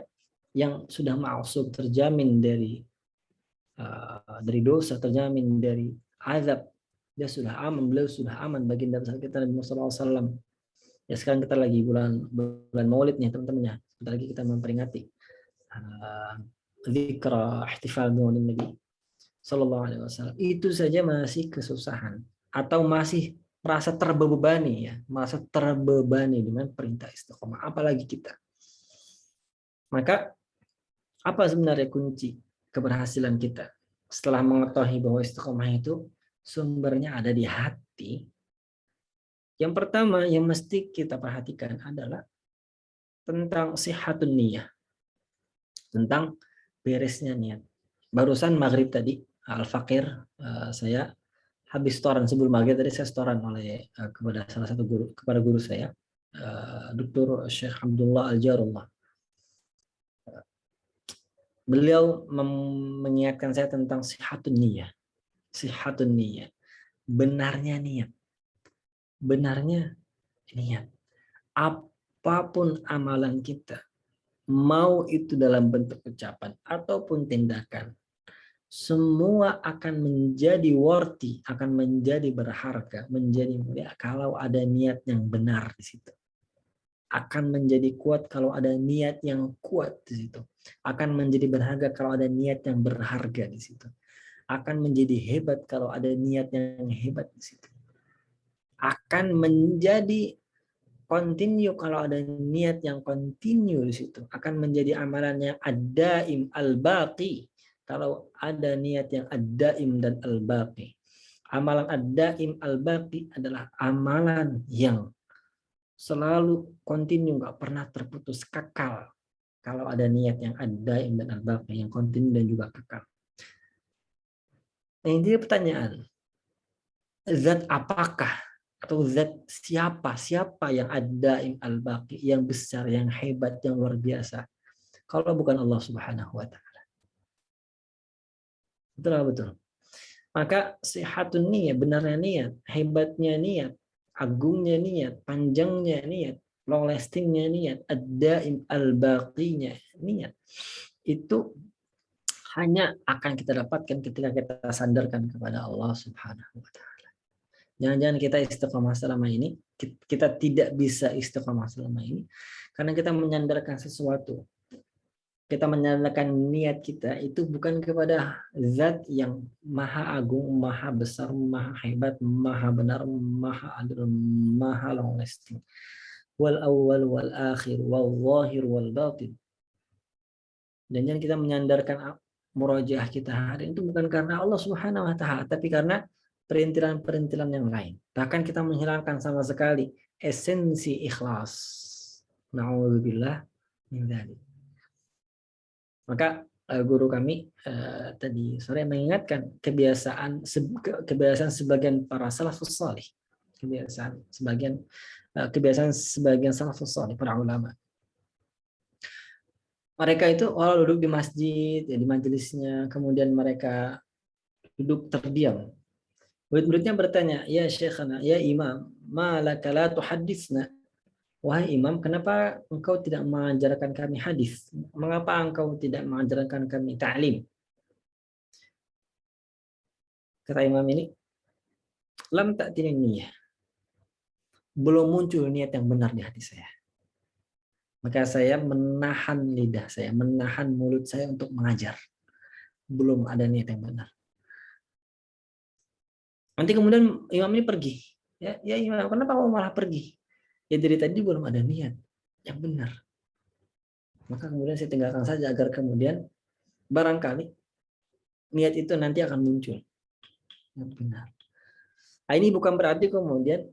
yang sudah ma'sum, terjamin dari dosa, terjamin dari azab, dia sudah aman, beliau sudah aman. Baginda besar kita Nabi Muhammad SAW. Ya sekarang kita lagi bulan Maulid nih teman-teman ya. Sebentar lagi kita memperingati zikra ihtifal Maulid Nabi Sallallahu Alaihi Wasallam. Itu saja masih kesusahan atau masih merasa terbebani ya, merasa terbebani dengan perintah istiqomah, apalagi kita. Maka apa sebenarnya kunci keberhasilan kita setelah mengetahui bahwa istiqomah itu sumbernya ada di hati? Yang pertama yang mesti kita perhatikan adalah tentang sihatun niyah, tentang beresnya niat. Barusan maghrib tadi Al-Fakir saya habis setoran sebelum maghrib tadi saya setoran oleh kepada salah satu guru, kepada guru saya Dr. Syekh Abdullah Al-Jarullah. Beliau mengingatkan saya tentang sihatun niyah. Sihatun niyah. Benarnya niat. Benarnya niat. Apapun amalan kita, mau itu dalam bentuk ucapan ataupun tindakan, semua akan menjadi worthy, akan menjadi berharga, menjadi mulia kalau ada niat yang benar di situ. Akan menjadi kuat kalau ada niat yang kuat di situ. Akan menjadi berharga kalau ada niat yang berharga di situ. Akan menjadi hebat kalau ada niat yang hebat di situ. Akan menjadi continue kalau ada niat yang continue di situ. Akan menjadi amalan yang ad-daim al-baqi kalau ada niat yang ad-daim dan al-baqi. Amalan ad-daim al-baqi adalah amalan yang selalu continue, nggak pernah terputus, kekal. Kalau ada niat yang ad-daim dan al-baqi, yang continue dan juga kekal. Nah, ini pertanyaan. Zat apakah atau zat siapa yang ad-daim al-baqi, yang besar, yang hebat, yang luar biasa? Kalau bukan Allah Subhanahu wa taala. Betul. Maka sihatun niat, benarnya niat, hebatnya niat, agungnya niat, panjangnya niat, long lastingnya niat, ad-daim al-baqinya niat, itu hanya akan kita dapatkan ketika kita sandarkan kepada Allah Subhanahu wa taala. Jangan-jangan kita istiqomah selama ini, kita tidak bisa istiqomah selama ini karena kita menyandarkan sesuatu. Kita menyandarkan niat kita itu bukan kepada zat yang maha agung, maha besar, maha hebat, maha benar, maha adil, maha long lasting. Wal awwal wal akhir wal zahir wal batin. Dan jangan kita menyandarkan murojaah kita hari itu bukan karena Allah Subhanahu wa taala, tapi karena perintilan-perintilan yang lain. Bahkan kita menghilangkan sama sekali esensi ikhlas. Na'udzubillah min dzalik. Maka guru kami tadi sore mengingatkan kebiasaan sebagian para salafus salih, kebiasaan sebagian salafus salih, para ulama. mereka itu duduk di masjid, ya, di majelisnya, kemudian mereka duduk terdiam. Murid-muridnya bertanya, ya Syekhana, ya Imam, ma laka la tuhadditsna? Wahai Imam, kenapa engkau tidak mengajarkan kami hadis? Mengapa engkau tidak mengajarkan kami ta'lim? Kata Imam ini, lam ta'tini niyah. Belum muncul niat yang benar di hati saya. Maka saya menahan lidah saya, menahan mulut saya untuk mengajar. Belum ada niat yang benar. Nanti kemudian Imam ini pergi. Ya Imam, kenapa kamu malah pergi? Ya dari tadi belum ada niat yang benar. Maka kemudian saya tinggalkan saja agar kemudian barangkali niat itu nanti akan muncul yang benar. Nah, ini bukan berarti kemudian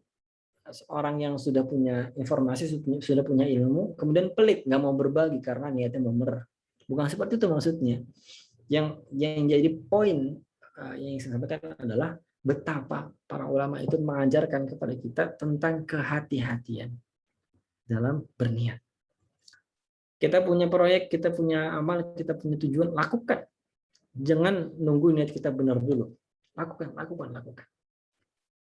orang yang sudah punya informasi, sudah punya ilmu, kemudian pelit, nggak mau berbagi karena niatnya benar. Bukan seperti itu maksudnya. Yang jadi poin yang saya sampaikan adalah betapa para ulama itu mengajarkan kepada kita tentang kehati-hatian dalam berniat. Kita punya proyek, kita punya amal, kita punya tujuan, lakukan. Jangan nunggu niat kita benar dulu. Lakukan.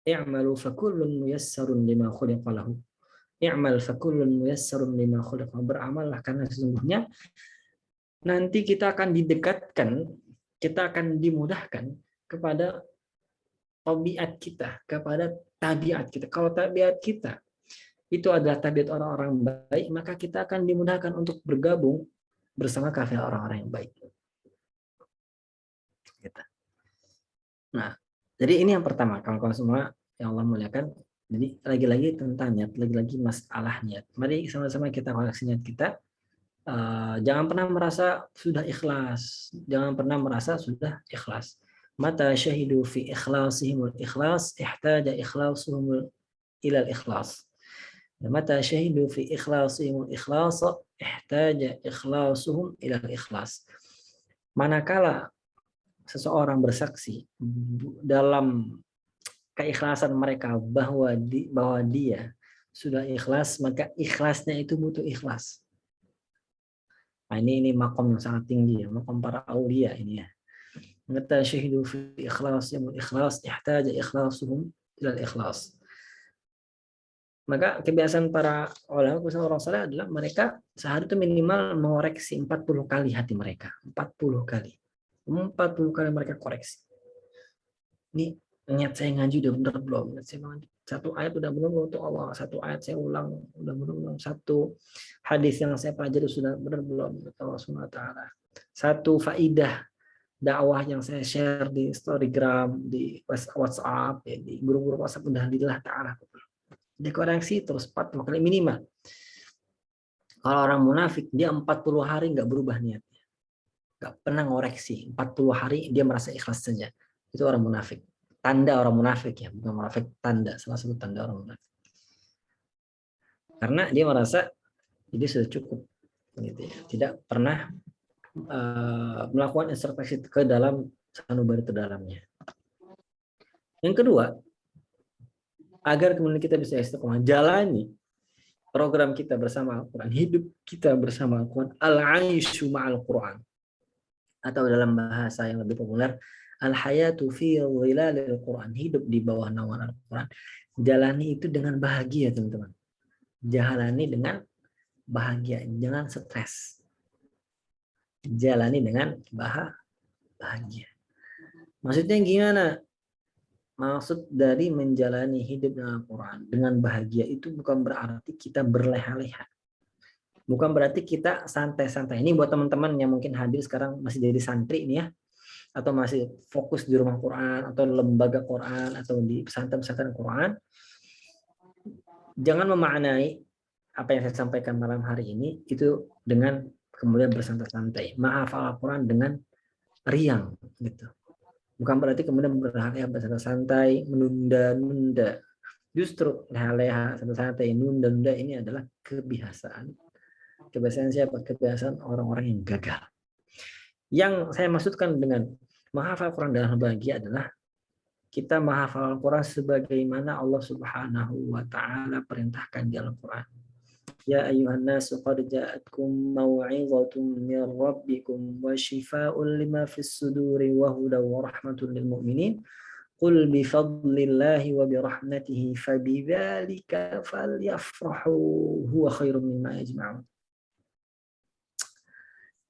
I'malu fakullun muyassarun lima khuliqa lahu. I'mal fakullun muyassarun lima khuliqa. Beramallah karena sesungguhnya nanti kita akan didekatkan, kita akan dimudahkan kepada tabiat kita, kepada tabiat kita. Kalau tabiat kita itu adalah tabiat orang-orang baik, maka kita akan dimudahkan untuk bergabung bersama kafilah orang-orang yang baik. Nah, jadi ini yang pertama, kawan-kawan semua yang Allah muliakan. Jadi lagi-lagi tentang niat, lagi-lagi masalah niat. Mari sama-sama kita koreksi niat kita. Jangan pernah merasa sudah ikhlas, jangan pernah merasa sudah ikhlas. Mata syahidu fi ikhlasihimul ikhlas, ihtaja ikhlasuhum ilal ikhlas. Mata syahidu fi ikhlasihimul ikhlas, ihtaja ikhlasuhum ilal ikhlas. Manakala seseorang bersaksi dalam keikhlasan mereka bahwa dia sudah ikhlas, maka ikhlasnya itu butuh ikhlas. Nah, ini makom yang sangat tinggi ya, makom para aulia ini ya. Mata syahidu fi ikhlasihimul ikhlas, ihtaja ikhlasuhum ilal ikhlas. Maka kebiasaan para ulama, orang saleh adalah mereka sehari itu minimal mengoreksi 40 kali hati mereka. 40 kali mereka koreksi. Ini niat saya ngaji udah benar belum? Satu ayat udah benar belum untuk Allah? Satu ayat saya ulang udah benar belum? Satu hadis yang saya pelajari sudah benar belum untuk Allah Subhanahu wa taala? Satu faidah dakwah yang saya share di Storygram, di WhatsApp, ya, di grup-grup WhatsApp udah lillah taala. Dikoreksi terus 40 kali minimal. Kalau orang munafik dia 40 hari nggak berubah niatnya. Nggak pernah ngoreksi. 40 hari dia merasa ikhlas saja. Itu orang munafik. Tanda orang munafik ya, bukan munafik, tanda, salah satu tanda orang munafik. Karena dia merasa ini sudah cukup, gitu ya. Tidak pernah melakukan introspeksi ke dalam sanubari terdalamnya. Yang kedua, agar kemudian kita bisa istiqomah jalani program kita bersama Al-Quran, hidup kita bersama Al-Quran, al-aisyu ma'al Quran, atau dalam bahasa yang lebih populer, al-hayatu fi dhilalil Quran, hidup di bawah naungan Al-Quran. Jalani itu dengan bahagia, teman-teman. Jalani dengan bahagia, jangan stres. Jalani dengan bahagia. Maksudnya gimana? Maksud dari menjalani hidup dengan Al-Quran dengan bahagia itu bukan berarti kita berleha-leha. Bukan berarti kita santai-santai. Ini buat teman-teman yang mungkin hadir sekarang masih jadi santri ini ya, atau masih fokus di rumah Quran atau lembaga Quran atau di pesantren-pesantren Quran. Jangan memaknai apa yang saya sampaikan malam hari ini itu dengan kemudian bersantai-santai. Menghafal Al-Quran dengan riang gitu. Bukan berarti kemudian berleha-leha bersantai-santai, menunda-nunda. Justru leha-leha, santai-santai, nunda-nunda ini adalah kebiasaan. Kebiasaan siapa? Kebiasaan orang-orang yang gagal. Yang saya maksudkan dengan menghafal Al-Quran dalam bahagia adalah kita menghafal Al-Quran sebagaimana Allah Subhanahu wa taala perintahkan di Al-Quran. Ya ayuhan nasu qad ja'atkum mau'izatun min rabbikum wa shifaa'un lima fis suduri wa hudan wa rahmatun lil mu'minin. Qul bi fadlillahi wa bi rahmatihi fabidzalika falyafrahu huwa khairum mimma yajma'un.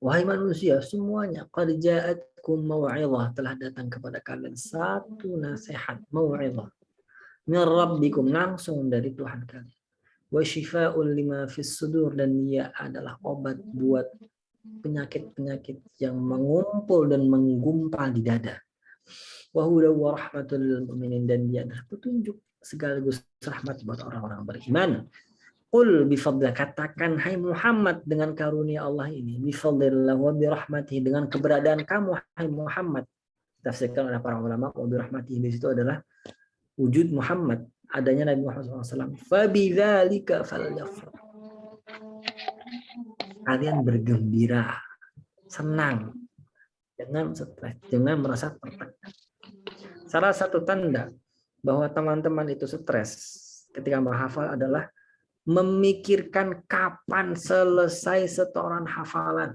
Wahai manusia semuanya, qad ja'atkum mau'izah, telah datang kepada kalian satu nasihat, mau'izah min rabbikum, langsung dari Tuhan kalian. Wa shifaa'un lima fis sudur, dan dia adalah obat buat penyakit-penyakit yang mengumpul dan menggumpal di dada. Wa hudan wa rahmatul lil mu'minin, dan dia adalah petunjuk sekaligus rahmat buat orang-orang beriman. Qul bifadlillah, katakan hai Muhammad dengan karunia Allah ini, bifadlillah wa birahmatihi, dengan keberadaan kamu hai Muhammad. Tafsirkan oleh para ulama, wa birahmatihi di situ adalah wujud Muhammad, adanya Nabi Muhammad SAW. Fabidzalika falyafrah, kalian bergembira, senang, jangan stres, jangan merasa tertekan. Salah satu tanda bahwa teman-teman itu stres ketika menghafal adalah memikirkan kapan selesai setoran hafalan.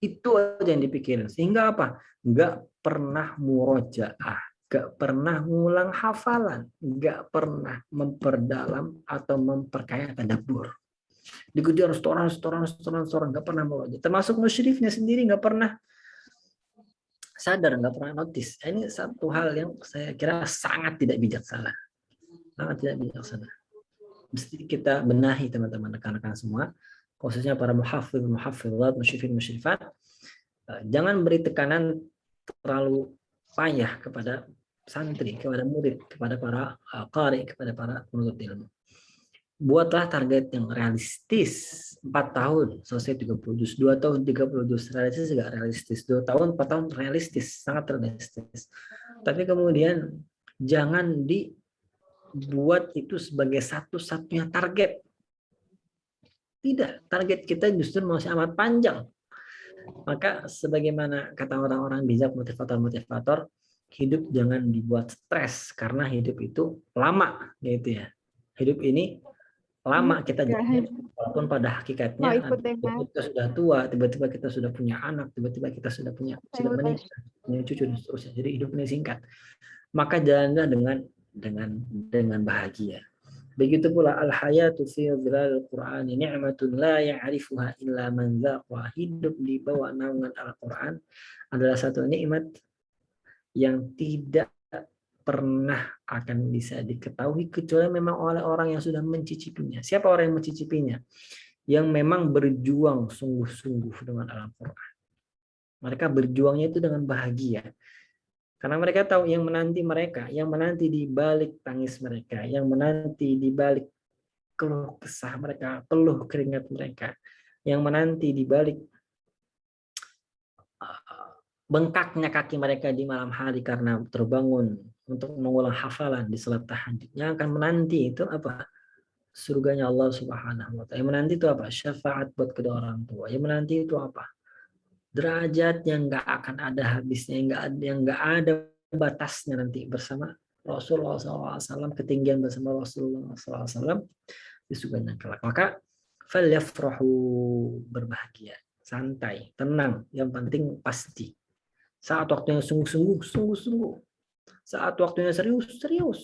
Itu aja yang dipikirin. Sehingga apa? Nggak pernah murojaah, nggak pernah ngulang hafalan, nggak pernah memperdalam atau memperkaya tadabbur. Dikejar setoran, nggak pernah murojaah. Termasuk musyrifnya sendiri nggak pernah sadar, nggak pernah notice. Ini satu hal yang saya kira sangat tidak bijaksana. Sangat tidak bijaksana. Mesti kita benahi teman-teman, rekan-rekan semua, khususnya para muhafidz, muhafidhat, musyrifin, musyrifat. Jangan beri tekanan terlalu payah kepada santri, kepada murid, kepada para qari, kepada para penuntut ilmu. Buatlah target yang realistis. 4 tahun selesai 30 juz, 2 tahun 30 juz, realistis enggak realistis? 2 tahun, 4 tahun realistis, sangat realistis. Tapi kemudian jangan dibuat itu sebagai satu-satunya target. Tidak, target kita justru masih amat panjang. Maka sebagaimana kata orang-orang bijak, motivator-motivator, hidup jangan dibuat stres karena hidup itu lama, gitu ya. Hidup ini lama kita jalani, walaupun pada hakikatnya kita sudah tua, tiba-tiba kita sudah punya anak, tiba-tiba kita sudah menikah, punya cucu dan seterusnya. Jadi hidup ini singkat. Maka jalanlah dengan bahagia. Begitu pula al-hayatu fi dhilal Qur'ani ni'matun la ya'rifuha illa man dzaqa. Hidup di bawah naungan Al-Qur'an adalah satu nikmat yang tidak pernah akan bisa diketahui kecuali memang oleh orang yang sudah mencicipinya. Siapa orang yang mencicipinya? Yang memang berjuang sungguh-sungguh dengan Al-Qur'an. Mereka berjuangnya itu dengan bahagia. Karena mereka tahu yang menanti mereka, yang menanti di balik tangis mereka, yang menanti di balik keluh kesah mereka, peluh keringat mereka, yang menanti di balik bengkaknya kaki mereka di malam hari karena terbangun untuk mengulang hafalan di salat tahajud. Yang akan menanti itu apa? Surganya Allah Subhanahu wa taala. Yang menanti itu apa? Syafaat buat kedua orang tua. Yang menanti itu apa? Derajat yang nggak akan ada habisnya, yang nggak ada batasnya nanti bersama Rasulullah SAW, ketinggian bersama Rasulullah SAW di surga kelak. Maka falyafrahu, berbahagia, santai, tenang, yang penting pasti. Saat waktunya sungguh-sungguh. Saat waktunya serius.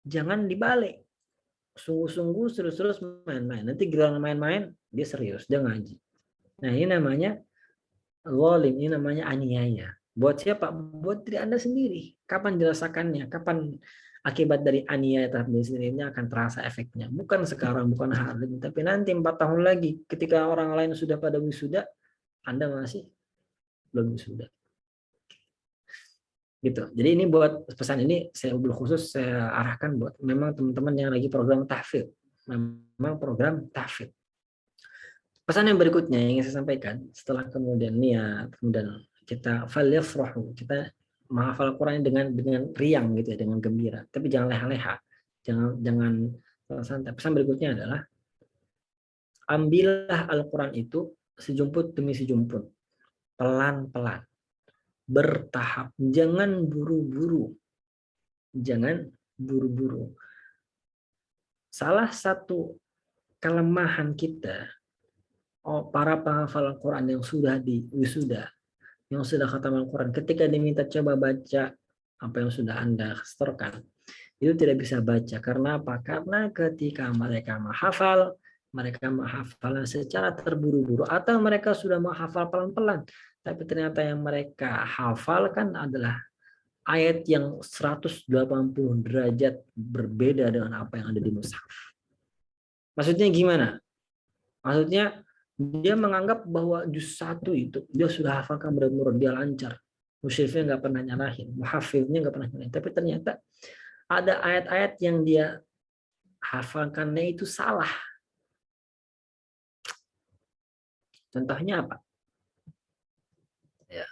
Jangan dibalik. Sungguh-sungguh, serius main-main. Nanti giliran main-main, dia serius, dia ngaji. Nah, ini namanya zalim, ini namanya aniaya. Buat siapa? Buat diri Anda sendiri. Kapan dirasakannya? Kapan akibat dari aniaya terhadap diri sendiri ini akan terasa efeknya? Bukan sekarang, bukan hari ini, tapi nanti 4 tahun lagi ketika orang lain sudah pada wisuda, Anda masih belum wisuda. Gitu. Jadi ini buat pesan ini saya khusus saya arahkan buat memang teman-teman yang lagi program tahfidz. Memang program tahfidz. Pesan yang berikutnya yang ingin saya sampaikan setelah kemudian niat, kemudian kita falyafrahu, kita menghafal Quran dengan riang gitu ya, dengan gembira, tapi jangan leha-leha, jangan santai. Pesan berikutnya adalah ambillah Al-Quran itu sejumput demi sejumput, pelan-pelan, bertahap, jangan buru-buru, salah satu kelemahan kita, para penghafal Al-Quran yang sudah wisuda, yang sudah khatam Al-Quran, ketika diminta coba baca apa yang sudah Anda setorkan, itu tidak bisa baca. Karena apa? Karena ketika mereka menghafal secara terburu-buru, atau mereka sudah menghafal pelan-pelan, tapi ternyata yang mereka hafalkan adalah ayat yang 180 derajat berbeda dengan apa yang ada di mushaf. Maksudnya gimana? Maksudnya dia menganggap bahwa juz 1 itu dia sudah hafalkan benar-benar, dia lancar. Musyafirnya nggak pernah nyalahin, muhafiznya nggak pernah nyalahin. Tapi ternyata ada ayat-ayat yang dia hafalkannya itu salah. Contohnya apa? Ya.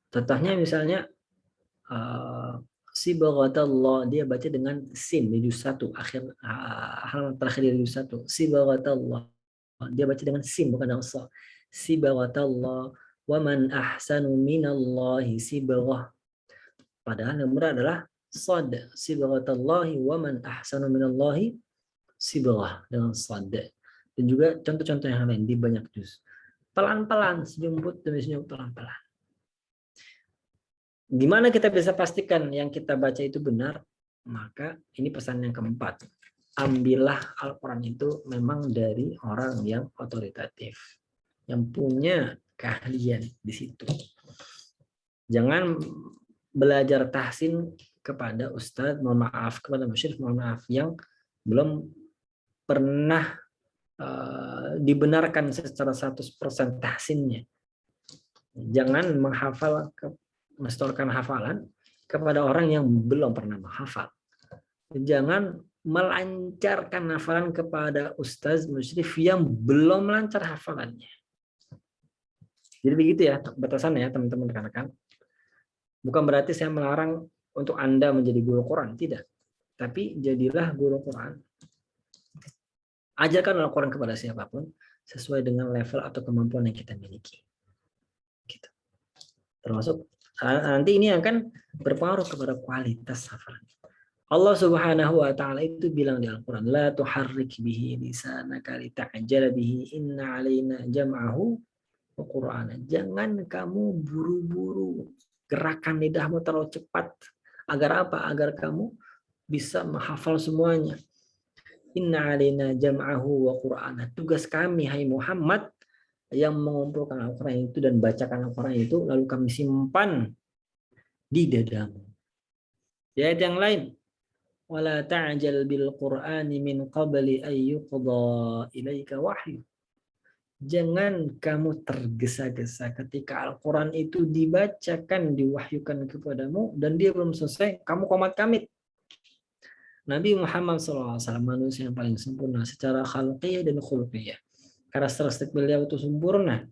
Contohnya misalnya sibghatallah, dia baca dengan sin di juz 1, akhir halaman terakhir di juz 1. Sibghatallah, dia baca dengan sin bukan dengan sa. Sibghatallah wa man ahsanu minallahi sibghah. Padahal yang benar adalah sad. Sibghatallahi wa man ahsanu minallahi sibghah, dengan sad. Dan juga contoh-contoh yang lain di banyak juz. Pelan-pelan, sejumput demi sejumput, pelan-pelan. Gimana kita bisa pastikan yang kita baca itu benar? Maka ini pesan yang keempat. Ambillah Al-Quran itu memang dari orang yang otoritatif, yang punya keahlian di situ. Jangan belajar tahsin kepada ustadz, mohon maaf, kepada musyrik, mohon maaf, yang belum pernah dibenarkan secara 100% tahsinnya. Jangan mestorkan hafalan kepada orang yang belum pernah menghafal. Jangan melancarkan hafalan kepada ustaz musyrif yang belum lancar hafalannya. Jadi begitu ya batasannya ya teman-teman rekan-rekan. Bukan berarti saya melarang untuk Anda menjadi guru Quran, tidak. Tapi jadilah guru Quran. Ajarkan Al-Quran kepada siapapun sesuai dengan level atau kemampuan yang kita miliki. Gitu. Termasuk nanti ini akan berpengaruh kepada kualitas hafalan. Allah Subhanahu wa taala itu bilang di Al-Qur'an, la tuharrik bihi lisanaka lita'jala bihi inna 'alaina jam'ahu wa qur'ana. Jangan kamu buru-buru gerakan lidahmu terlalu cepat. Agar apa? Agar kamu bisa menghafal semuanya. Inna 'alaina jam'ahu wa qur'ana. Tugas kami hai Muhammad yang mengumpulkan Al-Quran itu dan bacakan Al-Quran itu lalu kami simpan di dadamu. Di ayat yang lain, wala ta'jal bil Qur'ani min qabli an yuqda ilaika wahyu. Jangan kamu tergesa-gesa ketika Al-Quran itu dibacakan, diwahyukan kepadamu dan dia belum selesai, kamu komat-kamit. Nabi Muhammad SAW manusia yang paling sempurna secara khalqiyah dan khuluqiyah. Karakteristik beliau itu sempurna.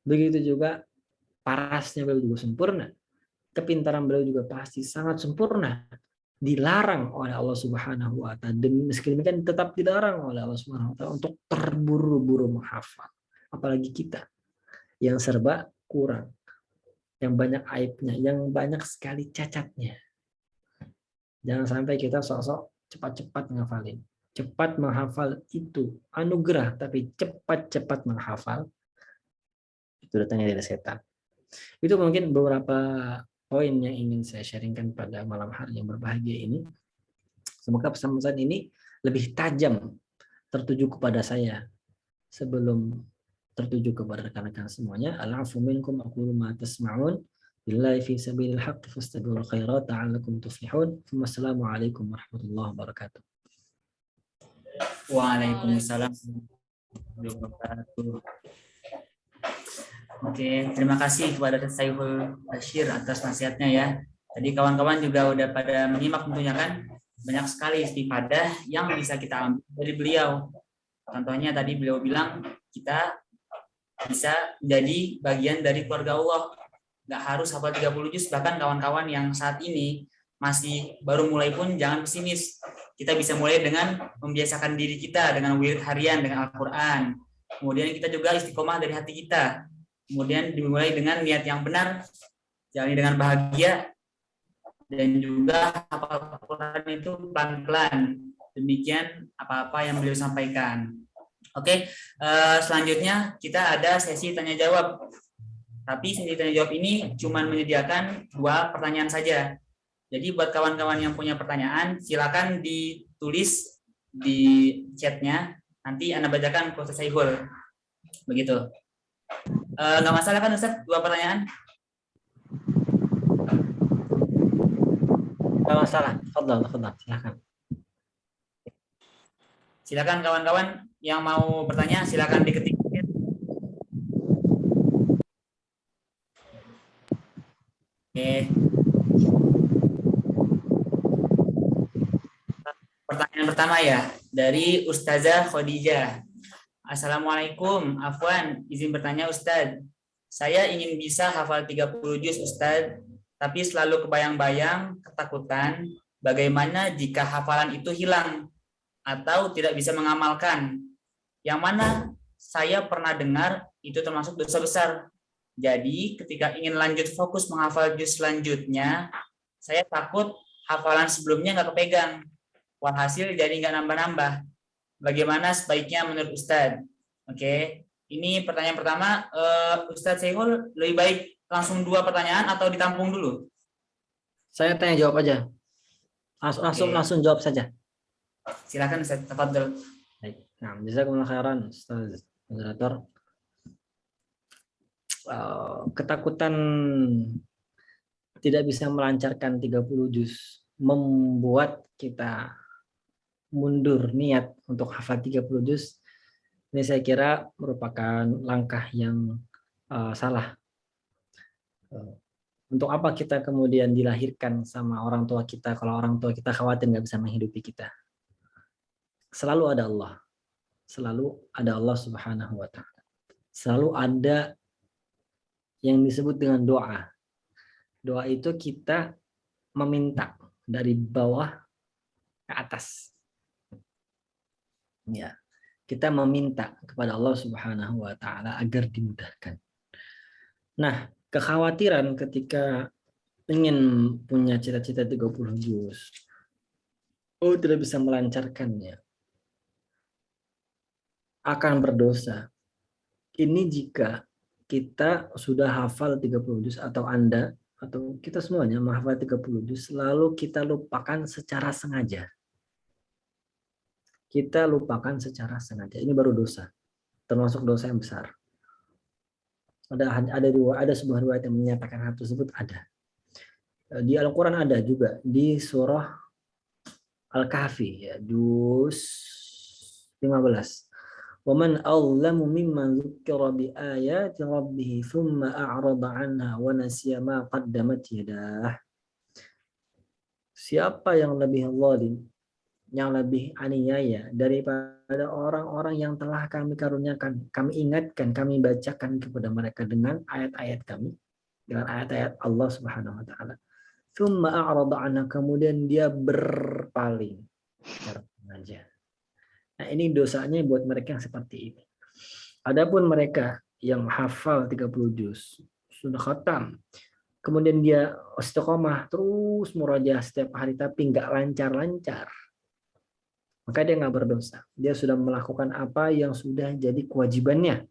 Begitu juga parasnya beliau juga sempurna. Kepintaran beliau juga pasti sangat sempurna. Dilarang oleh Allah Subhanahu wa taala. Meski demikian tetap dilarang oleh Allah Subhanahu wa taala untuk terburu-buru menghafal. Apalagi kita yang serba kurang, yang banyak aibnya, yang banyak sekali cacatnya. Jangan sampai kita sok-sok cepat-cepat menghafalin. Cepat menghafal itu anugerah, tapi cepat-cepat menghafal itu datangnya dari setan. Itu mungkin beberapa poin yang ingin saya sharingkan pada malam hari yang berbahagia ini. Semoga pesan-pesan ini lebih tajam tertuju kepada saya sebelum tertuju kepada rekan-rekan semuanya. Al-'afwu minkum aqulu ma tasma'un billahi fi sabilil haqq fastabiqul khairat la'allakum tuflihun. Wassalamualaikum warahmatullahi wabarakatuh. Waalaikumsalam. Oke, terima kasih kepada Saiful Bashir atas nasihatnya ya. Tadi kawan-kawan juga udah pada menyimak tentunya kan. Banyak sekali istifadah yang bisa kita ambil dari beliau. Contohnya tadi beliau bilang kita bisa menjadi bagian dari keluarga Allah. Nggak harus hafal 30 juz, bahkan kawan-kawan yang saat ini masih baru mulai pun jangan pesimis. Kita bisa mulai dengan membiasakan diri kita dengan wirid harian dengan Al-Quran. Kemudian kita juga istiqomah dari hati kita. Kemudian dimulai dengan niat yang benar, jalani dengan bahagia, dan juga hafal Al-Quran itu pelan-pelan. Demikian apa-apa yang beliau sampaikan. Oke, selanjutnya kita ada sesi tanya jawab. Tapi sesi tanya jawab ini cuma menyediakan 2 pertanyaan saja. Jadi buat kawan-kawan yang punya pertanyaan, silakan ditulis di chatnya. Nanti Anda bacakan ke Ustaz Saiful. Begitu. Nggak masalah kan Ustaz? 2 pertanyaan? Nggak masalah. Fadal, silakan. Silakan kawan-kawan yang mau bertanya, silakan diketik. Oke. Pertanyaan pertama ya, dari Ustazah Khadijah. Assalamualaikum, Afwan, izin bertanya Ustadz. Saya ingin bisa hafal 30 juz Ustadz, tapi selalu kebayang-bayang, ketakutan, bagaimana jika hafalan itu hilang atau tidak bisa mengamalkan. Yang mana saya pernah dengar itu termasuk dosa besar. Jadi ketika ingin lanjut fokus menghafal juz selanjutnya, saya takut hafalan sebelumnya nggak kepegang. Walhasil jadi nggak nambah-nambah. Bagaimana sebaiknya menurut Ustadz? Oke, ini pertanyaan pertama. Ustadz Saiful, lebih baik langsung 2 pertanyaan atau ditampung dulu? Saya tanya jawab aja. Langsung jawab saja. Silakan Ustadz, tafadhol. Baik. Nah, jazakumullah khairan Ustaz moderator. Ketakutan tidak bisa melancarkan 30 juz membuat kita mundur niat untuk hafal 30 juz. Ini saya kira merupakan langkah yang salah. Untuk apa kita kemudian dilahirkan sama orang tua kita kalau orang tua kita khawatir nggak bisa menghidupi kita? Selalu ada Allah. Selalu ada Allah Subhanahu wa Ta'ala. Selalu ada yang disebut dengan doa. Doa itu kita meminta dari bawah ke atas. Ya, kita meminta kepada Allah Subhanahu wa Ta'ala agar dimudahkan. Nah, kekhawatiran ketika ingin punya cita-cita 30 juz, tidak bisa melancarkannya, akan berdosa. Ini jika kita sudah hafal 30 juz atau Anda atau kita semuanya menghafal 30 juz lalu kita lupakan secara sengaja. Kita lupakan secara sengaja. Ini baru dosa. Termasuk dosa yang besar. Ada sebuah riwayat yang menyatakan hal tersebut ada. Di Al-Qur'an ada juga di surah Al-Kahfi ya, juz 15. وَمَنْ أَظْلَمُ مِمَّنْ ذُكِّرَ بِآيَاتِ رَبِّهِ ثُمَّ أَعْرَضَ عَنْهَا وَنَسِيَ مَا قَدَّمَتْ يَدَاهُ. Siapa yang lebih zalim, yang lebih aniaya daripada orang-orang yang telah kami karuniakan, kami ingatkan, kami bacakan kepada mereka dengan ayat-ayat kami, dengan ayat-ayat Allah Subhanahu wa Ta'ala. Thumma a'rada anha, kemudian dia berpaling secara sengaja. Nah, ini dosanya buat mereka yang seperti ini. Adapun mereka yang hafal 30 juz, sudah khatam, kemudian dia istiqomah terus murajaah setiap hari tapi nggak lancar-lancar, maka dia nggak berdosa. Dia sudah melakukan apa yang sudah jadi kewajibannya.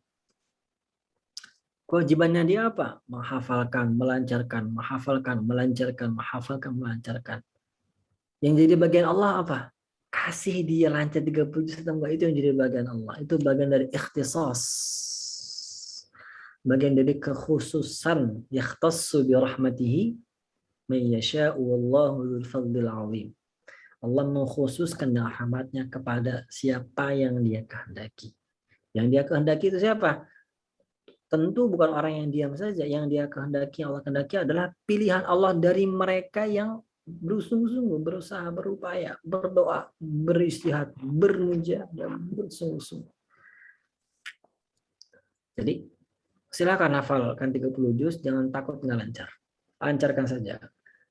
Kewajibannya dia apa? Menghafalkan, melancarkan, menghafalkan, melancarkan, menghafalkan, melancarkan. Yang jadi bagian Allah apa? Kasih dia lancar 30 juz atau enggak, itu yang jadi bagian Allah. Itu bagian dari ikhtisas. Bagian dari kekhususan. Yakhtassu bi rahmatihi may yasha'u wallahu dzul fadlil azim. Allah mengkhususkan rahmatnya kepada siapa yang dia kehendaki. Yang dia kehendaki itu siapa? Tentu bukan orang yang diam saja. Yang dia kehendaki, Allah kehendaki adalah pilihan Allah dari mereka yang bersungguh-sungguh, berusaha, berupaya, berdoa, beristihad, bermujahadah, bersungguh-sungguh. Jadi silakan hafalkan 30 juz, jangan takut nggak lancar. Lancarkan saja.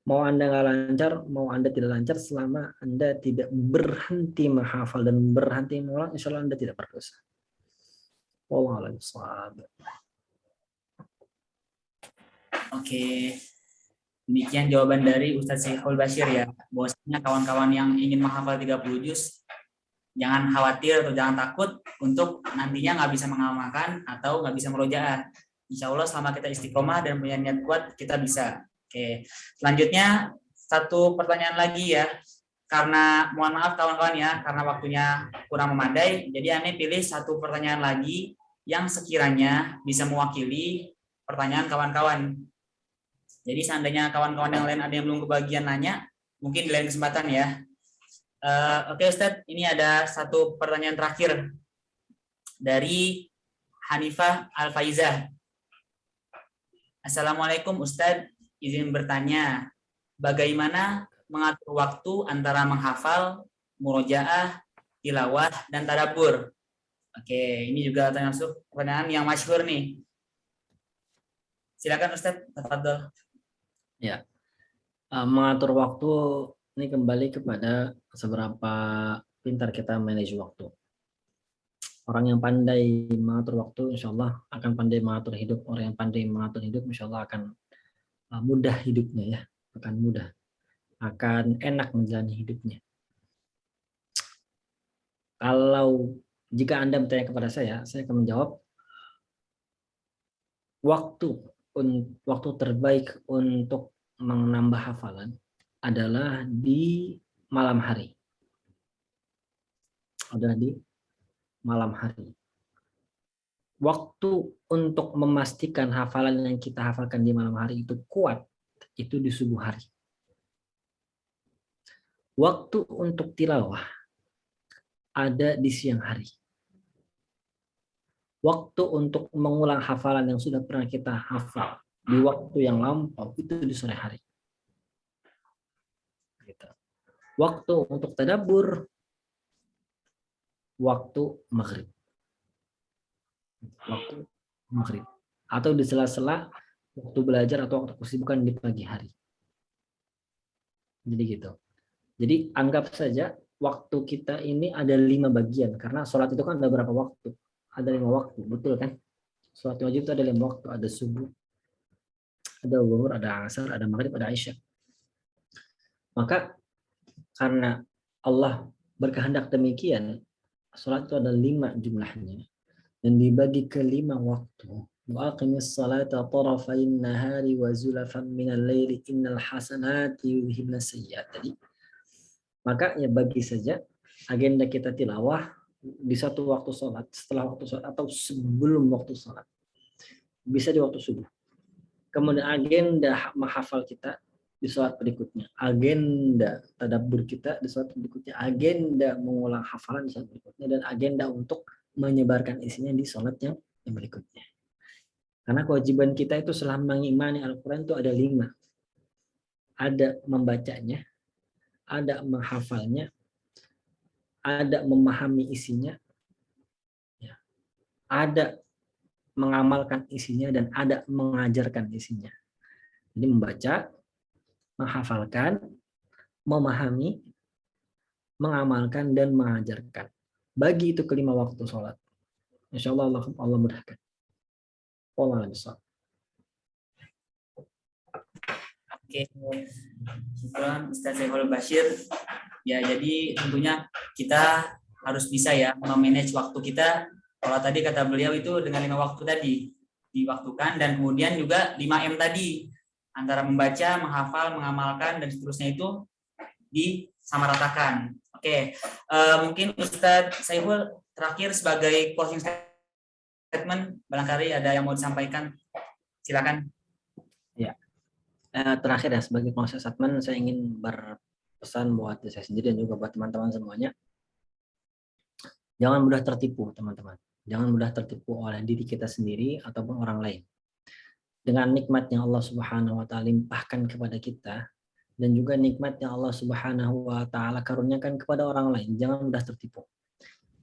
Mau Anda nggak lancar, mau Anda tidak lancar, selama Anda tidak berhenti menghafal dan berhenti mengulang, insya Allah Anda tidak berdosa. Wallahu a'lam bishawab. Oke. Demikian jawaban dari Ustadz Saiful Bashir ya. Bahwasanya kawan-kawan yang ingin menghafal 30 juz Jangan khawatir atau jangan takut untuk nantinya nggak bisa mengamalkan atau nggak bisa merojaah. Insya Allah selama kita istiqomah dan punya niat kuat, kita bisa. Oke, selanjutnya satu pertanyaan lagi ya. Karena mohon maaf kawan-kawan ya, karena waktunya kurang memadai, jadi Ane pilih satu pertanyaan lagi yang sekiranya bisa mewakili pertanyaan kawan-kawan. Jadi seandainya kawan-kawan yang lain ada yang belum kebagian nanya, mungkin di lain kesempatan ya. Oke Ustadz, ini ada satu pertanyaan terakhir dari Hanifah Al-Faizah. Assalamualaikum Ustadz, izin bertanya, bagaimana mengatur waktu antara menghafal, murojaah, tilawah, dan tadabbur? Oke, ini juga termasuk pertanyaan yang masyhur nih. Silakan Ustadz, tafadhol. Ya, mengatur waktu ini kembali kepada seberapa pintar kita manage waktu. Orang yang pandai mengatur waktu, insya Allah akan pandai mengatur hidup. Orang yang pandai mengatur hidup, insya Allah akan mudah hidupnya ya, akan mudah, akan enak menjalani hidupnya. Kalau jika Anda bertanya kepada saya akan menjawab waktu terbaik untuk menambah hafalan adalah di malam hari. Adalah di malam hari. Waktu untuk memastikan hafalan yang kita hafalkan di malam hari itu kuat, itu di subuh hari. Waktu untuk tilawah ada di siang hari. Waktu untuk mengulang hafalan yang sudah pernah kita hafal di waktu yang lampau itu di sore hari. Waktu untuk tadabbur, waktu maghrib. Waktu maghrib. Atau di sela-sela waktu belajar atau waktu kesibukan di pagi hari. Jadi gitu. Jadi anggap saja waktu kita ini ada 5 bagian. Karena sholat itu kan ada berapa waktu? Ada 5 waktu, betul kan? Sholat wajib itu ada 5 waktu. Ada subuh, ada zuhur, ada asar, ada maghrib, ada isya. Maka karena Allah berkehendak demikian, sholat itu ada 5 jumlahnya. Dan dibagi ke 5 waktu. Waqimis salata tarafain nahari wa zulafan minal laili innal hasanati yudhibna sayyi'at. Tadi. Maka ya bagi saja agenda kita tilawah di satu waktu sholat, setelah waktu sholat, atau sebelum waktu sholat. Bisa di waktu subuh. Kemudian agenda menghafal kita di sholat berikutnya. Agenda tadabbur kita di sholat berikutnya. Agenda mengulang hafalan di sholat berikutnya. Dan agenda untuk menyebarkan isinya di sholat yang berikutnya. Karena kewajiban kita itu selama mengimani Al-Quran itu ada 5. Ada membacanya, ada menghafalnya, ada memahami isinya, ada mengamalkan isinya, dan ada mengajarkan isinya. Jadi membaca, menghafalkan, memahami, mengamalkan, dan mengajarkan. Bagi itu ke 5 waktu sholat. Insya Allah Allah mudahkan. Allah besar. Oke, syukuran Ustaz Saiful Bashir. Ya, jadi tentunya kita harus bisa ya memanage waktu kita. Kalau tadi kata beliau itu dengan 5 waktu tadi diwaktukan, dan kemudian juga 5M tadi antara membaca, menghafal, mengamalkan, dan seterusnya itu disamaratakan. Oke, mungkin Ustaz Saiful terakhir sebagai closing statement, barangkali ada yang mau disampaikan, silakan. Ya. Terakhir ya, sebagai closing statement saya ingin berpesan buat saya sendiri dan juga buat teman-teman semuanya. Jangan mudah tertipu, teman-teman. Jangan mudah tertipu oleh diri kita sendiri ataupun orang lain. Dengan nikmat yang Allah Subhanahu wa taala limpahkan kepada kita, dan juga nikmat yang Allah Subhanahu wa taala karuniakan kepada orang lain, jangan mudah tertipu.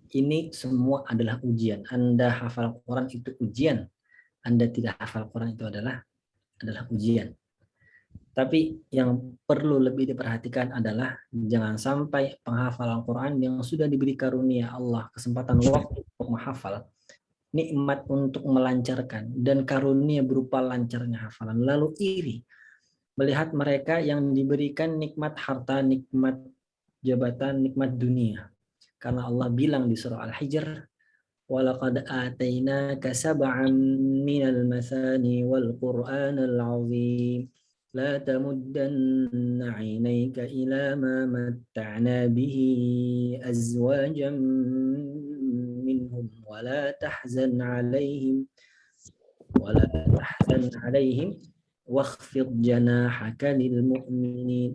Ini semua adalah ujian. Anda hafal Quran itu ujian. Anda tidak hafal Quran itu adalah ujian. Tapi yang perlu lebih diperhatikan adalah jangan sampai penghafalan Quran yang sudah diberi karunia Allah kesempatan waktu untuk menghafal, nikmat untuk melancarkan, dan karunia berupa lancarnya hafalan, lalu iri melihat mereka yang diberikan nikmat harta, nikmat jabatan, nikmat dunia, Karena Allah bilang di surah Al-Hijr, وَلَقَدْ آتَيْنَاكَ سَبْعًا مِنَ الْمَثَانِي وَالْقُرْآنَ الْعَظِيمِ لَا تَمُدَّنَّ عَيْنَيْكَ إِلَى مَا مَتَّعْنَا بِهِ أَزْوَاجًا مِنْهُمْ وَلَا تَحْزَنْ عَلَيْهِمْ وَاخْفِضْ جَنَاحَكَ لِلْمُؤْمِنِينَ.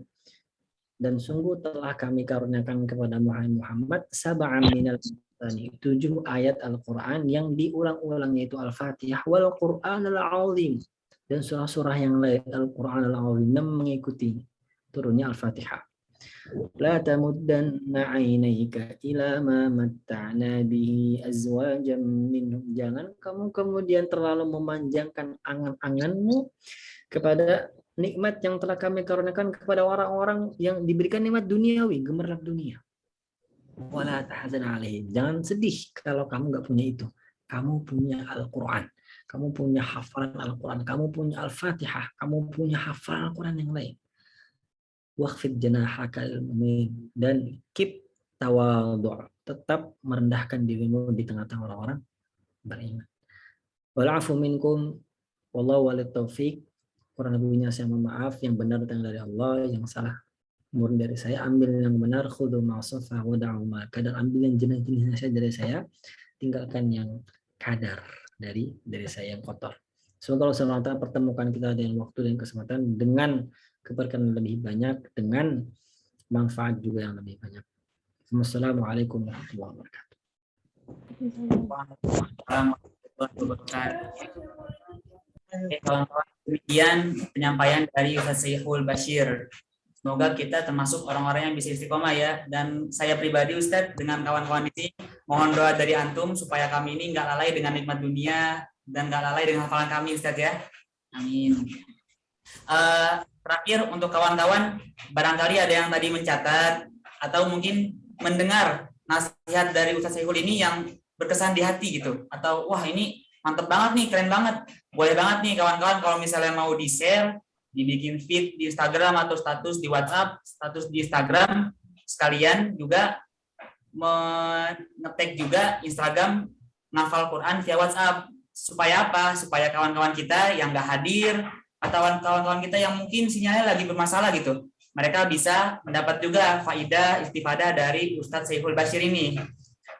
Dan sungguh telah kami karuniakan kepada Muhammad sab'an minal Masani, 7 ayat Al-Quran yang diulang-ulang, yaitu Al-Fatihah wal Quran al-Azim, dan surah-surah yang lain Al-Quran al-Azim yang mengikuti turunnya Al-Fatihah. La tamuddanna 'ainaika ila ma matta'na bihi azwajan minhum. Jangan kamu kemudian terlalu memanjangkan angan-anganmu kepada nikmat yang telah kami karuniakan kepada orang-orang yang diberikan nikmat duniawi, gemerlap dunia. Wala tahzan 'alaihim. Jangan sedih kalau kamu nggak punya itu. Kamu punya Al-Quran, kamu punya hafalan Al-Quran, kamu punya Al-Fatihah, kamu punya hafalan Al-Quran yang lain. Waqfid janahaka lil mu'minin, dan keep tawadhu', tetap merendahkan dirimu di tengah-tengah orang-orang beriman. Wal'afu minkum wallahu walit taufiq. Kurang lebihnya saya mohon maaf, yang benar datang dari Allah, yang salah murni dari saya. Ambil yang benar, khudhu ma'asofa wada'u ma'akadar. Ambil yang jenis-jenisnya saya dari saya, tinggalkan yang kadar dari saya yang kotor. Semoga Allah SWT pertemukan kita dengan waktu dan kesempatan dengan keberkahan lebih banyak, dengan manfaat juga yang lebih banyak. Wassalamualaikum warahmatullahi wabarakatuh. Oke, kawan-kawan, demikian penyampaian dari Ustaz Syekhul Bashir. Semoga kita termasuk orang-orang yang bisa istiqomah ya. Dan saya pribadi Ustaz dengan kawan-kawan ini mohon doa dari antum supaya kami ini nggak lalai dengan nikmat dunia dan nggak lalai dengan hafalan kami Ustaz ya. Amin. Terakhir untuk kawan-kawan, barangkali ada yang tadi mencatat atau mungkin mendengar nasihat dari Ustaz Syekhul ini yang berkesan di hati gitu, atau wah ini mantep banget nih, keren banget, boleh banget nih kawan-kawan kalau misalnya mau di-share, dibikin feed di Instagram atau status di WhatsApp, status di Instagram, sekalian juga nge-tag juga Instagram Ngafal Quran via WhatsApp. Supaya apa? Supaya kawan-kawan kita yang nggak hadir atau kawan-kawan kita yang mungkin sinyalnya lagi bermasalah gitu, mereka bisa mendapat juga faidah istifadah dari Ustadz Syekhul Bashir ini.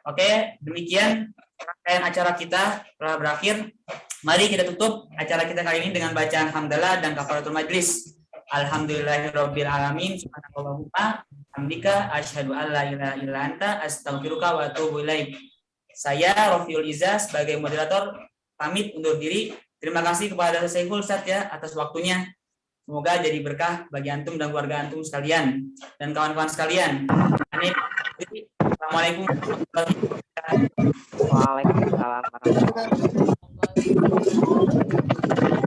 Oke, demikian rangkaian acara kita telah berakhir. Mari kita tutup acara kita kali ini dengan bacaan hamdalah dan kafaratul majlis. Alhamdulillahirabbil alamin, subhanakallahumma hamdika asyhadu an la ilaha illa anta astaghfiruka wa atubu ilaik. Saya Rofiul Iza sebagai moderator pamit undur diri. Terima kasih kepada Syekhul Ustaz ya atas waktunya. Semoga jadi berkah bagi antum dan keluarga antum sekalian dan kawan-kawan sekalian. Assalamualaikum warahmatullahi wabarakatuh. Waalaikumsalam warahmatullahi wabarakatuh.